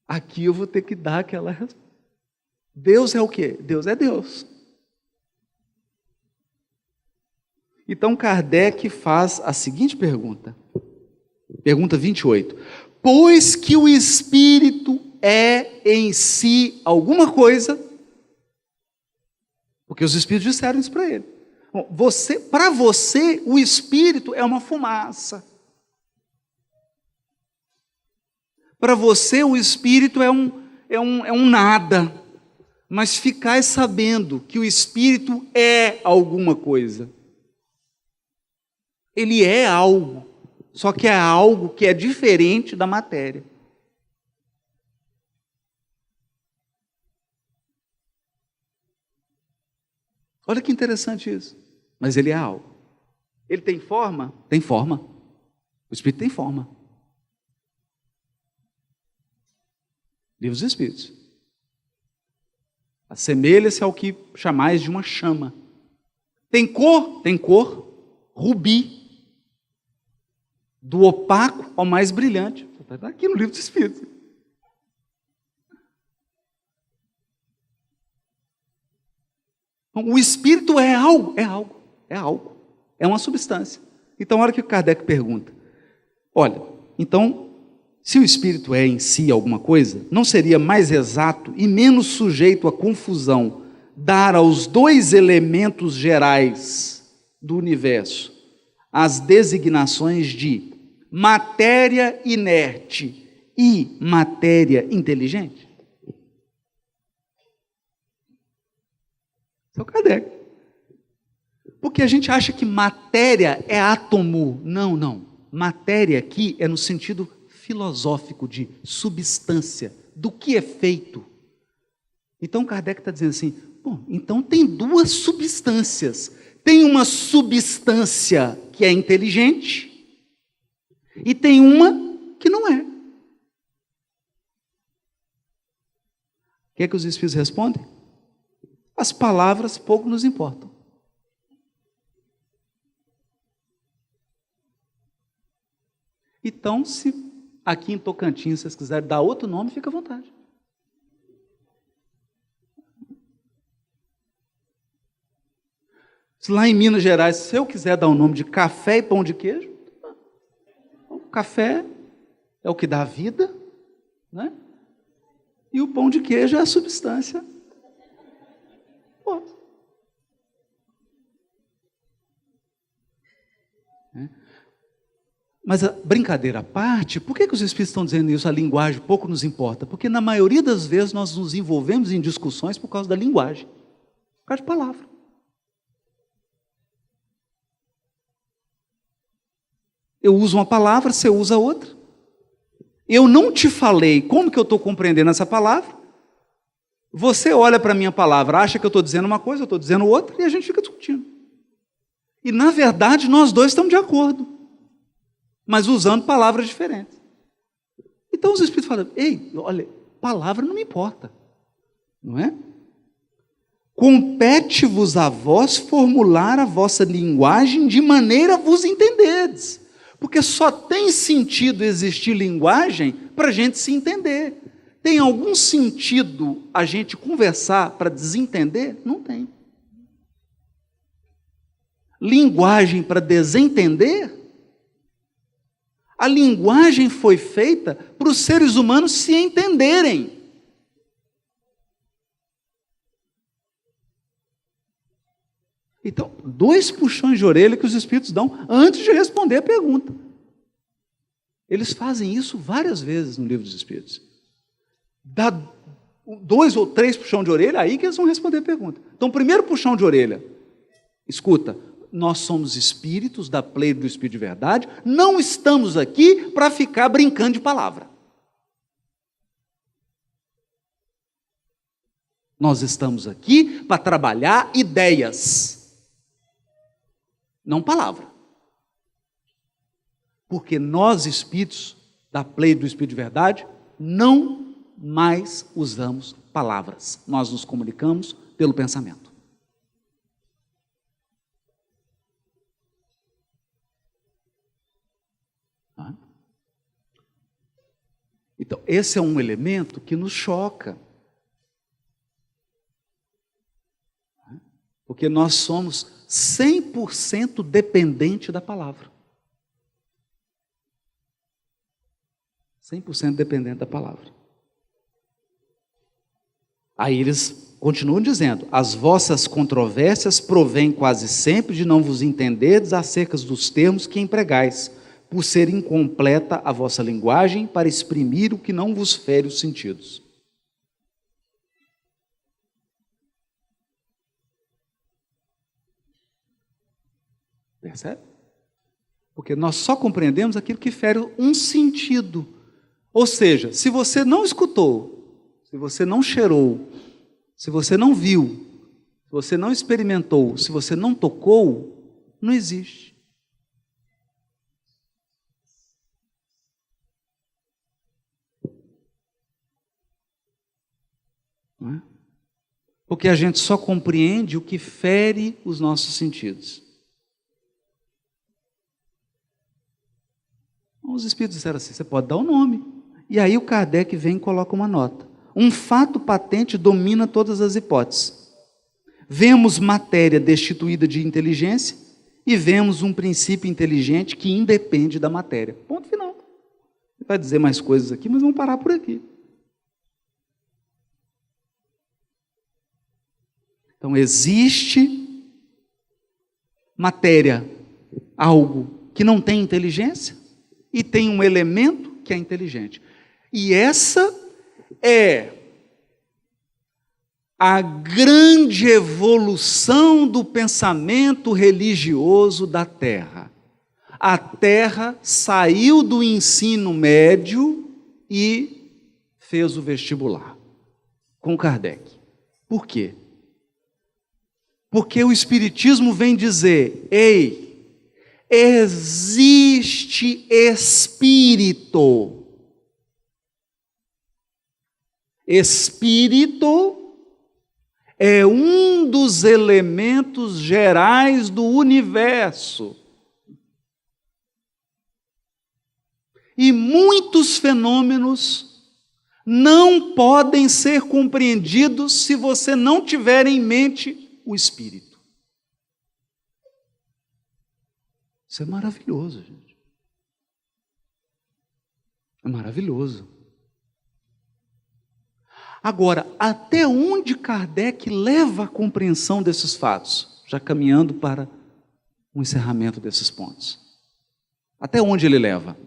aqui eu vou ter que dar aquela resposta. Deus é o quê? Deus é Deus. Então Kardec faz a seguinte pergunta, pergunta 28. Pois que o espírito é em si alguma coisa, porque os espíritos disseram isso para ele. Para você, o espírito é uma fumaça. Para você, o espírito é um nada. Mas ficai sabendo que o espírito é alguma coisa. Ele é algo, só que é algo que é diferente da matéria. Olha que interessante isso. Mas ele é algo. Ele tem forma? Tem forma. O Espírito tem forma. Livro dos Espíritos. Assemelha-se ao que chamais de uma chama. Tem cor? Tem cor. Rubi. Do opaco ao mais brilhante. Está aqui no Livro dos Espíritos. O Espírito é algo, é algo, é algo, é uma substância. Então, olha o que o Kardec pergunta. Olha, então, se o Espírito é em si alguma coisa, não seria mais exato e menos sujeito à confusão dar aos dois elementos gerais do universo as designações de matéria inerte e matéria inteligente? Esse é o Kardec. Porque a gente acha que matéria é átomo. Não, não. Matéria aqui é no sentido filosófico de substância, do que é feito. Então Kardec está dizendo assim, bom, então tem duas substâncias. Tem uma substância que é inteligente e tem uma que não é. O que é que os Espíritos respondem? As palavras pouco nos importam. Então, se aqui em Tocantins vocês quiserem dar outro nome, fica à vontade. Se lá em Minas Gerais, se eu quiser dar o nome de café e pão de queijo, o café é o que dá a vida, né? E o pão de queijo é a substância. Mas a brincadeira à parte, por que os Espíritos estão dizendo isso? A linguagem pouco nos importa. Porque na maioria das vezes nós nos envolvemos em discussões por causa da linguagem, por causa de palavra. Eu uso uma palavra, você usa outra. Eu não te falei como que eu estou compreendendo essa palavra. Você olha para a minha palavra, acha que eu estou dizendo uma coisa, eu estou dizendo outra, e a gente fica discutindo. E na verdade nós dois estamos de acordo, mas usando palavras diferentes. Então os Espíritos falam, ei, olha, palavra não me importa, não é? Compete-vos a vós formular a vossa linguagem de maneira a vos entenderdes, porque só tem sentido existir linguagem para a gente se entender. Tem algum sentido a gente conversar para desentender? Não tem. Linguagem para desentender? A linguagem foi feita para os seres humanos se entenderem. Então, 2 puxões de orelha que os Espíritos dão antes de responder a pergunta. Eles fazem isso várias vezes no Livro dos Espíritos. Dá 2 ou 3 puxões de orelha, aí que eles vão responder a pergunta. Então, primeiro puxão de orelha, escuta, nós somos espíritos da Pleiade do Espírito de Verdade, não estamos aqui para ficar brincando de palavra. Nós estamos aqui para trabalhar ideias, não palavra. Porque nós, espíritos da Pleiade do Espírito de Verdade, não mais usamos palavras. Nós nos comunicamos pelo pensamento. Então, esse é um elemento que nos choca. Porque nós somos 100% dependente da palavra. 100% dependente da palavra. Aí eles continuam dizendo: as vossas controvérsias provêm quase sempre de não vos entenderdes acerca dos termos que empregais, por ser incompleta a vossa linguagem para exprimir o que não vos fere os sentidos. Percebe? Porque nós só compreendemos aquilo que fere um sentido. Ou seja, se você não escutou, se você não cheirou, se você não viu, se você não experimentou, se você não tocou, não existe. Não é? Porque a gente só compreende o que fere os nossos sentidos. Os espíritos disseram assim: você pode dar o nome. E aí o Kardec vem e coloca uma nota. Um fato patente domina todas as hipóteses. Vemos matéria destituída de inteligência e vemos um princípio inteligente que independe da matéria. Ponto final. Ele vai dizer mais coisas aqui, mas vamos parar por aqui. Então existe matéria, algo que não tem inteligência, e tem um elemento que é inteligente. E essa é a grande evolução do pensamento religioso da Terra. A Terra saiu do ensino médio e fez o vestibular, com Kardec. Por quê? Porque o Espiritismo vem dizer: ei, existe espírito. Espírito é um dos elementos gerais do universo. E muitos fenômenos não podem ser compreendidos se você não tiver em mente o espírito. Isso é maravilhoso, gente. É maravilhoso. Agora, até onde Kardec leva a compreensão desses fatos? Já caminhando para o encerramento desses pontos. Até onde ele leva?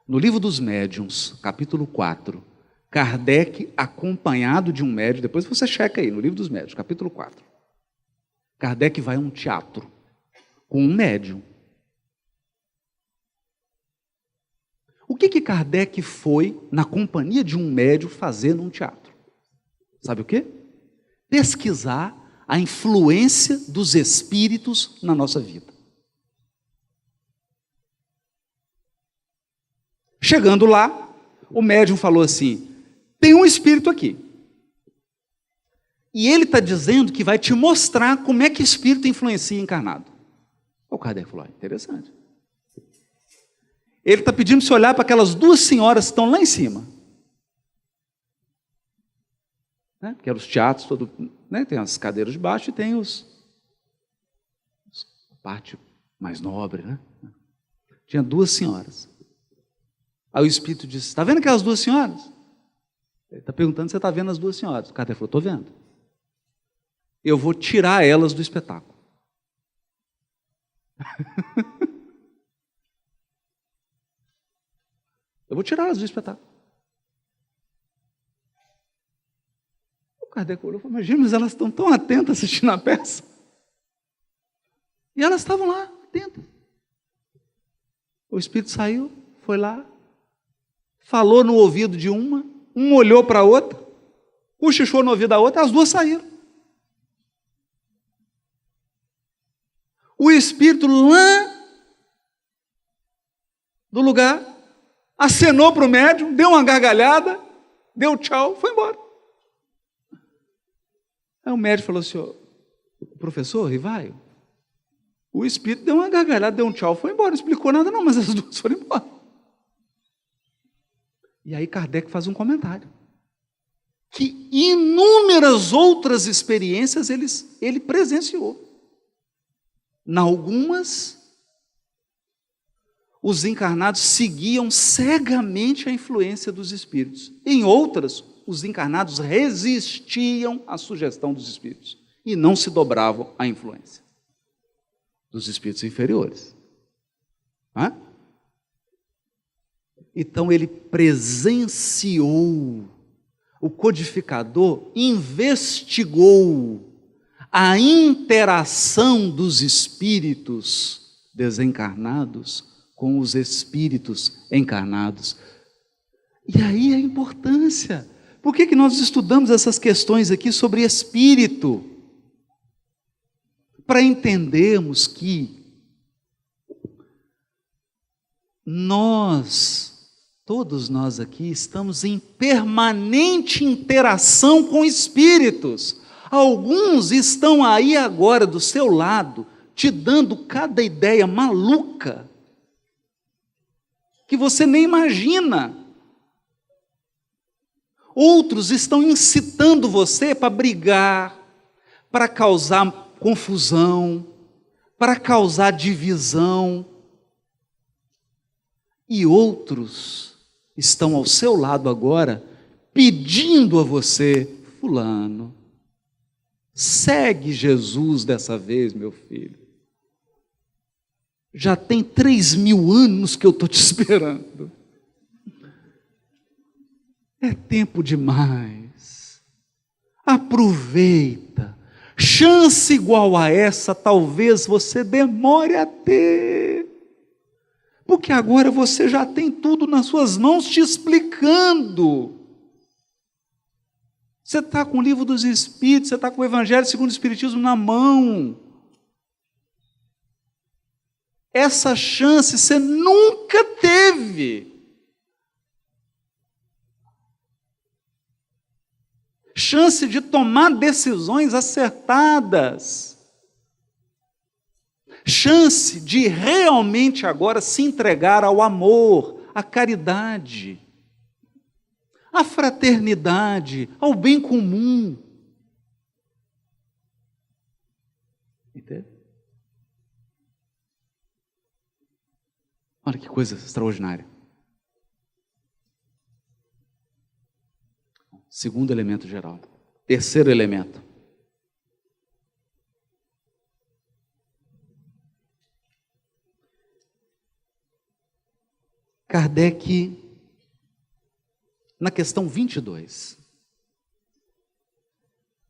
No Livro dos Médiuns, capítulo 4, Kardec, acompanhado de um médium, depois você checa aí, no Livro dos Médiuns, capítulo 4. Kardec vai a um teatro com um médium. O que Kardec foi, na companhia de um médium, fazer num teatro? Sabe o quê? Pesquisar a influência dos espíritos na nossa vida. Chegando lá, o médium falou assim: tem um espírito aqui. E ele está dizendo que vai te mostrar como é que espírito influencia encarnado. O Kardec falou: interessante. Ele está pedindo para você olhar para aquelas duas senhoras que estão lá em cima. Né? Que eram os teatros, todo, né? Tem as cadeiras de baixo e tem a parte mais nobre. Né? Tinha duas senhoras. Aí o espírito disse: está vendo aquelas duas senhoras? Ele está perguntando se você está vendo as duas senhoras. O Kardec falou: estou vendo. Eu vou tirar elas do espetáculo. Eu vou tirá-las do espetáculo. O Kardec olhou e falou: imagina, mas elas estão tão atentas assistindo a peça. E elas estavam lá, atentas. O espírito saiu, foi lá, falou no ouvido de uma olhou para a outra, cochichou no ouvido da outra, as duas saíram. O espírito lá do lugar acenou para o médium, deu uma gargalhada, deu tchau, foi embora. Aí o médium falou assim: professor Rivaio, o espírito deu uma gargalhada, deu um tchau, foi embora, não explicou nada não, mas as duas foram embora. E aí Kardec faz um comentário, que inúmeras outras experiências ele presenciou. Em algumas, os encarnados seguiam cegamente a influência dos espíritos. Em outras, os encarnados resistiam à sugestão dos espíritos e não se dobravam à influência dos espíritos inferiores. Então ele presenciou, o codificador investigou a interação dos espíritos desencarnados com os espíritos encarnados. E aí a importância. Por que nós estudamos essas questões aqui sobre espírito? Para entendermos que todos nós aqui, estamos em permanente interação com espíritos. Alguns estão aí agora do seu lado, te dando cada ideia maluca, que você nem imagina. Outros estão incitando você para brigar, para causar confusão, para causar divisão. E outros estão ao seu lado agora, pedindo a você: fulano, segue Jesus dessa vez, meu filho. Já tem 3.000 anos que eu estou te esperando. É tempo demais. Aproveita. Chance igual a essa, talvez você demore a ter. Porque agora você já tem tudo nas suas mãos te explicando. Você está com o livro dos Espíritos, você está com o Evangelho segundo o Espiritismo na mão. Essa chance você nunca teve. Chance de tomar decisões acertadas. Chance de realmente agora se entregar ao amor, à caridade, à fraternidade, ao bem comum. Entende? Olha que coisa extraordinária. Segundo elemento geral. Terceiro elemento. Kardec, na questão 22,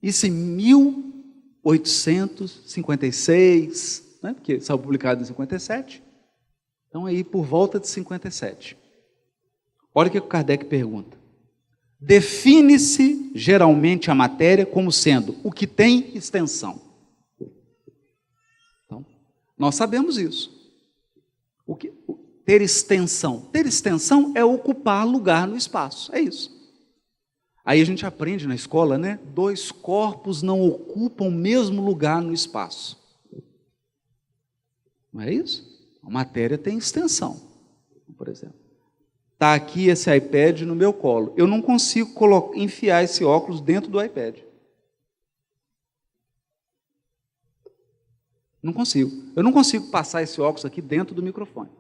isso em 1856, né, porque saiu publicado em 57, então aí por volta de 57. Olha o que o Kardec pergunta. Define-se geralmente a matéria como sendo o que tem extensão. Então, nós sabemos isso. Ter extensão. Ter extensão é ocupar lugar no espaço. É isso. Aí a gente aprende na escola, né? 2 corpos não ocupam o mesmo lugar no espaço. Não é isso? A matéria tem extensão. Por exemplo, está aqui esse iPad no meu colo. Eu não consigo enfiar esse óculos dentro do iPad. Não consigo. Eu não consigo passar esse óculos aqui dentro do microfone.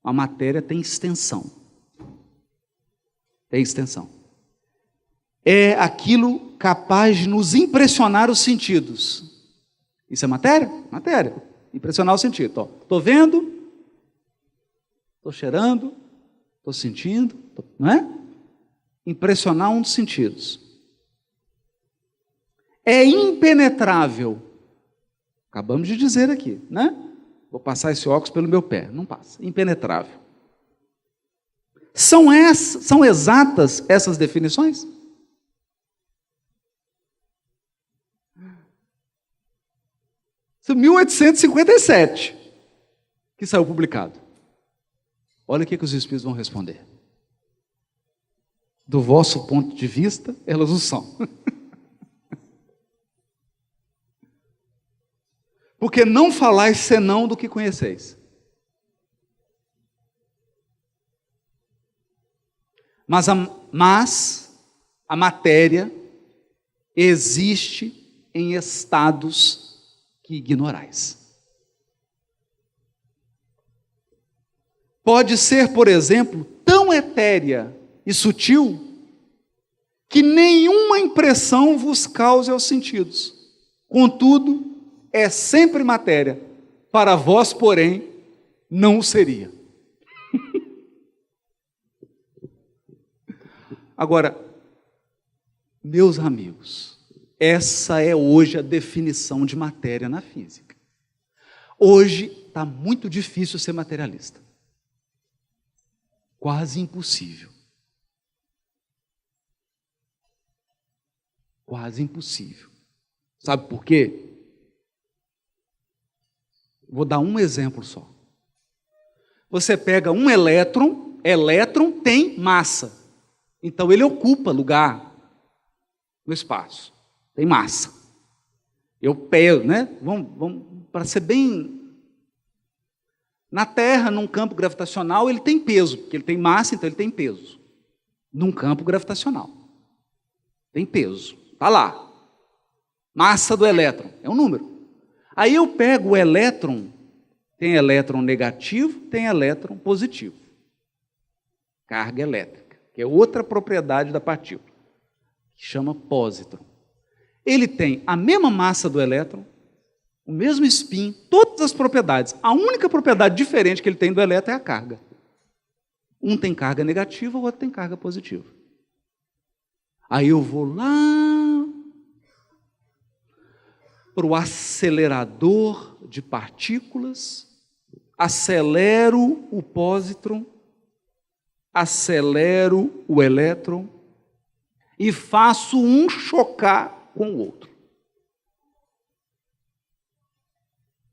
A matéria tem extensão. Tem extensão. É aquilo capaz de nos impressionar os sentidos. Isso é matéria? Matéria. Impressionar o sentido. Estou vendo, estou cheirando, estou sentindo, não é? Impressionar um dos sentidos. É impenetrável. Acabamos de dizer aqui, né? Vou passar esse óculos pelo meu pé. Não passa. Impenetrável. São exatas essas definições? Isso é 1857 que saiu publicado. Olha o que os Espíritos vão responder. Do vosso ponto de vista, elas o são. Porque não falais senão do que conheceis. Mas a matéria existe em estados que ignorais. Pode ser, por exemplo, tão etérea e sutil que nenhuma impressão vos cause aos sentidos. Contudo, é sempre matéria, para vós, porém, não o seria. Agora, meus amigos, essa é hoje a definição de matéria na física. Hoje está muito difícil ser materialista. Quase impossível. Quase impossível. Sabe por quê? Vou dar um exemplo só. Você pega um elétron tem massa. Então ele ocupa lugar no espaço. Tem massa. Eu pego, né? Vamos para ser bem... Na Terra, num campo gravitacional, ele tem peso, porque ele tem massa, então ele tem peso. Num campo gravitacional. Tem peso. Está lá. Massa do elétron. É um número. Aí eu pego o elétron, tem elétron negativo, tem elétron positivo. Carga elétrica, que é outra propriedade da partícula, que chama pósitron. Ele tem a mesma massa do elétron, o mesmo spin, todas as propriedades. A única propriedade diferente que ele tem do elétron é a carga. Um tem carga negativa, o outro tem carga positiva. Aí eu vou lá para o acelerador de partículas, acelero o pósitron, acelero o elétron e faço um chocar com o outro.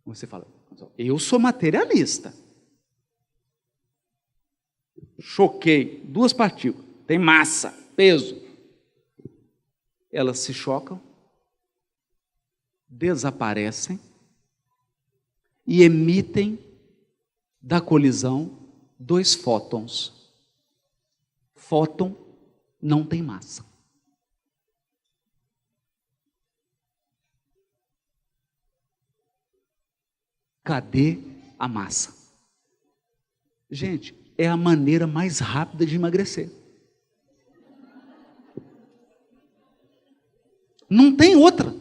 Você fala, eu sou materialista. Choquei duas partículas, tem massa, peso. Elas se chocam, desaparecem e emitem da colisão 2 fótons. Fóton não tem massa. Cadê a massa? Gente, é a maneira mais rápida de emagrecer. Não tem outra.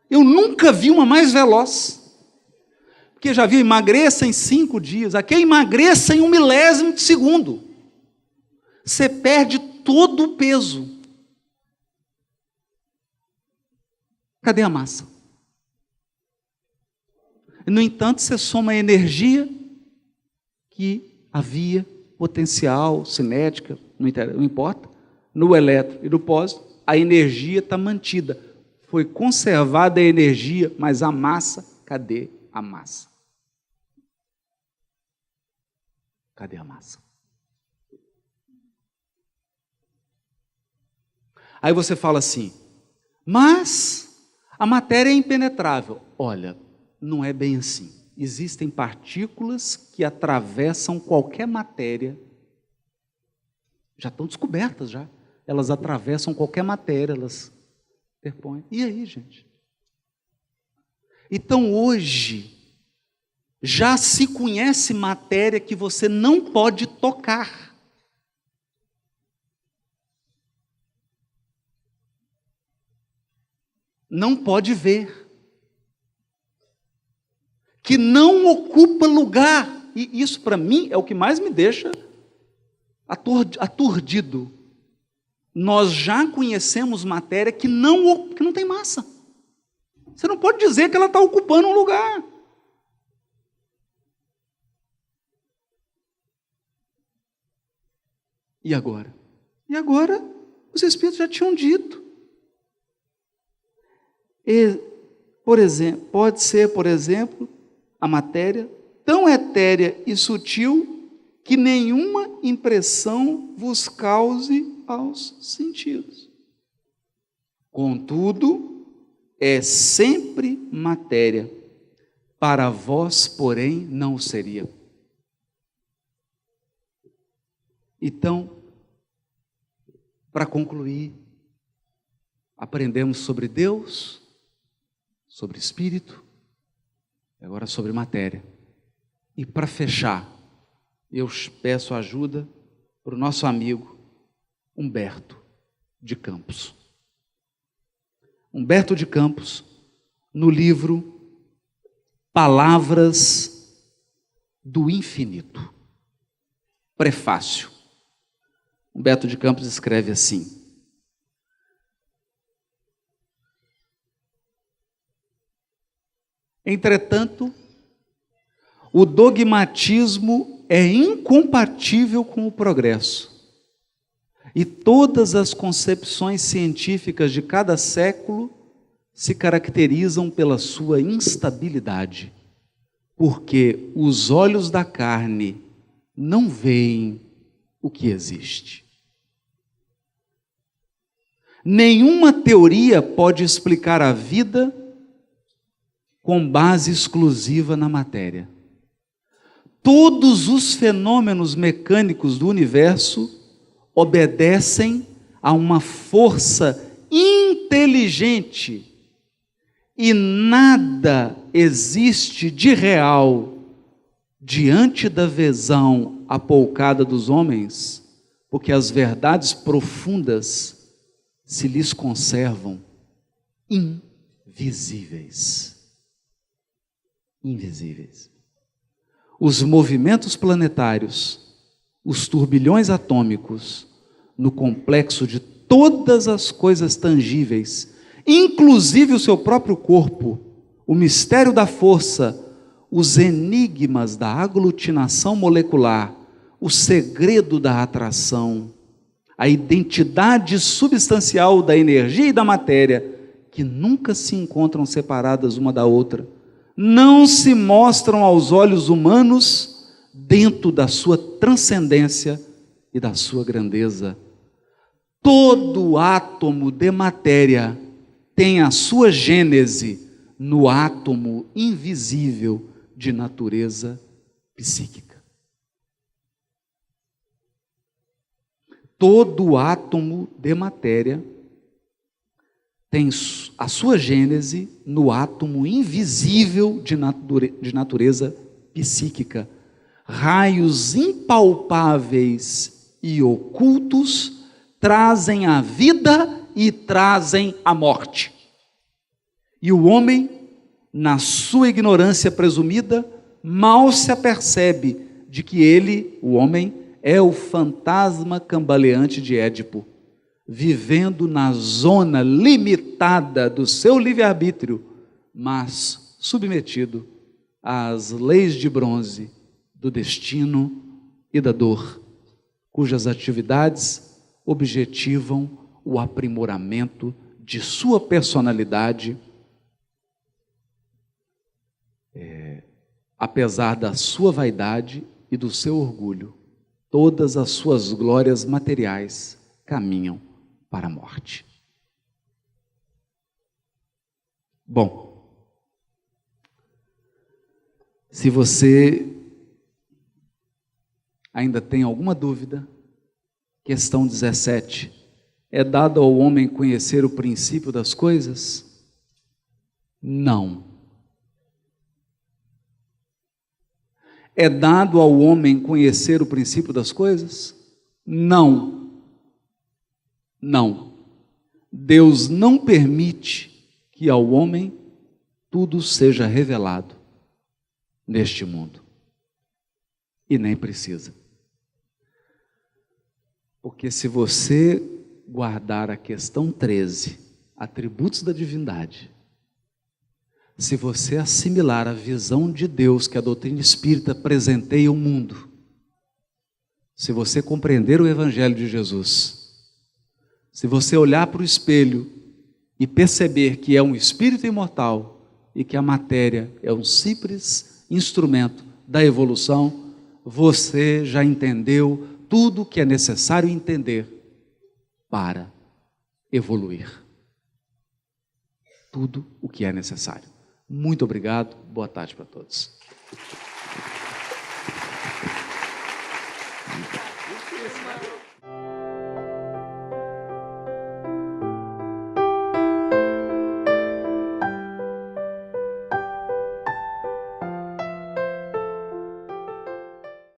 Eu nunca vi uma mais veloz. Porque já viu, emagreça em 5 dias. Aqui é emagreça em 1/1000 de segundo. Você perde todo o peso. Cadê a massa? No entanto, você soma a energia que havia, potencial, cinética, não importa, no elétron e no pósitron, a energia está mantida. Foi conservada a energia, mas a massa, cadê a massa? Cadê a massa? Aí você fala assim, mas a matéria é impenetrável. Olha, não é bem assim. Existem partículas que atravessam qualquer matéria. Já estão descobertas, já. Elas atravessam qualquer matéria, elas interpõem. E aí, gente? Então, hoje, já se conhece matéria que você não pode tocar. Não pode ver. Que não ocupa lugar. E isso, para mim, é o que mais me deixa aturdido. Nós já conhecemos matéria que não tem massa. Você não pode dizer que ela está ocupando um lugar. E agora? E agora, os Espíritos já tinham dito. Por exemplo, pode ser, por exemplo, a matéria tão etérea e sutil que nenhuma impressão vos cause aos sentidos. Contudo, é sempre matéria, para vós, porém, não o seria. Então, para concluir, aprendemos sobre Deus, sobre Espírito, Agora sobre matéria. E para fechar, eu peço ajuda para o nosso amigo Humberto de Campos. Humberto de Campos, no livro Palavras do Infinito, prefácio. Humberto de Campos escreve assim: entretanto, o dogmatismo é incompatível com o progresso, e todas as concepções científicas de cada século se caracterizam pela sua instabilidade, porque os olhos da carne não veem o que existe. Nenhuma teoria pode explicar a vida com base exclusiva na matéria. Todos os fenômenos mecânicos do universo obedecem a uma força inteligente e nada existe de real diante da visão apoucada dos homens, porque as verdades profundas se lhes conservam invisíveis. Invisíveis. Os movimentos planetários, os turbilhões atômicos, no complexo de todas as coisas tangíveis, inclusive o seu próprio corpo, o mistério da força, os enigmas da aglutinação molecular, o segredo da atração, a identidade substancial da energia e da matéria, que nunca se encontram separadas uma da outra, não se mostram aos olhos humanos dentro da sua transcendência e da sua grandeza. Todo átomo de matéria tem a sua gênese no átomo invisível de natureza psíquica. Todo átomo de matéria tem a sua gênese no átomo invisível de natureza psíquica. Raios impalpáveis e ocultos trazem a vida e trazem a morte. E o homem, na sua ignorância presumida, mal se apercebe de que ele, o homem, é o fantasma cambaleante de Édipo, vivendo na zona limitada do seu livre-arbítrio, mas submetido às leis de bronze do destino e da dor, cujas atividades objetivam o aprimoramento de sua personalidade, apesar da sua vaidade e do seu orgulho. Todas as suas glórias materiais caminham para a morte. Bom, se você ainda tem alguma dúvida, questão 17, é dado ao homem conhecer o princípio das coisas? Não. É dado ao homem conhecer o princípio das coisas? Não. Não. Deus não permite que ao homem tudo seja revelado neste mundo. E nem precisa. Porque se você guardar a questão 13, atributos da divindade, se você assimilar a visão de Deus que a doutrina espírita presenteia ao mundo, se você compreender o Evangelho de Jesus, se você olhar para o espelho e perceber que é um espírito imortal e que a matéria é um simples instrumento da evolução, você já entendeu tudo o que é necessário entender para evoluir. Tudo o que é necessário. Muito obrigado, boa tarde para todos.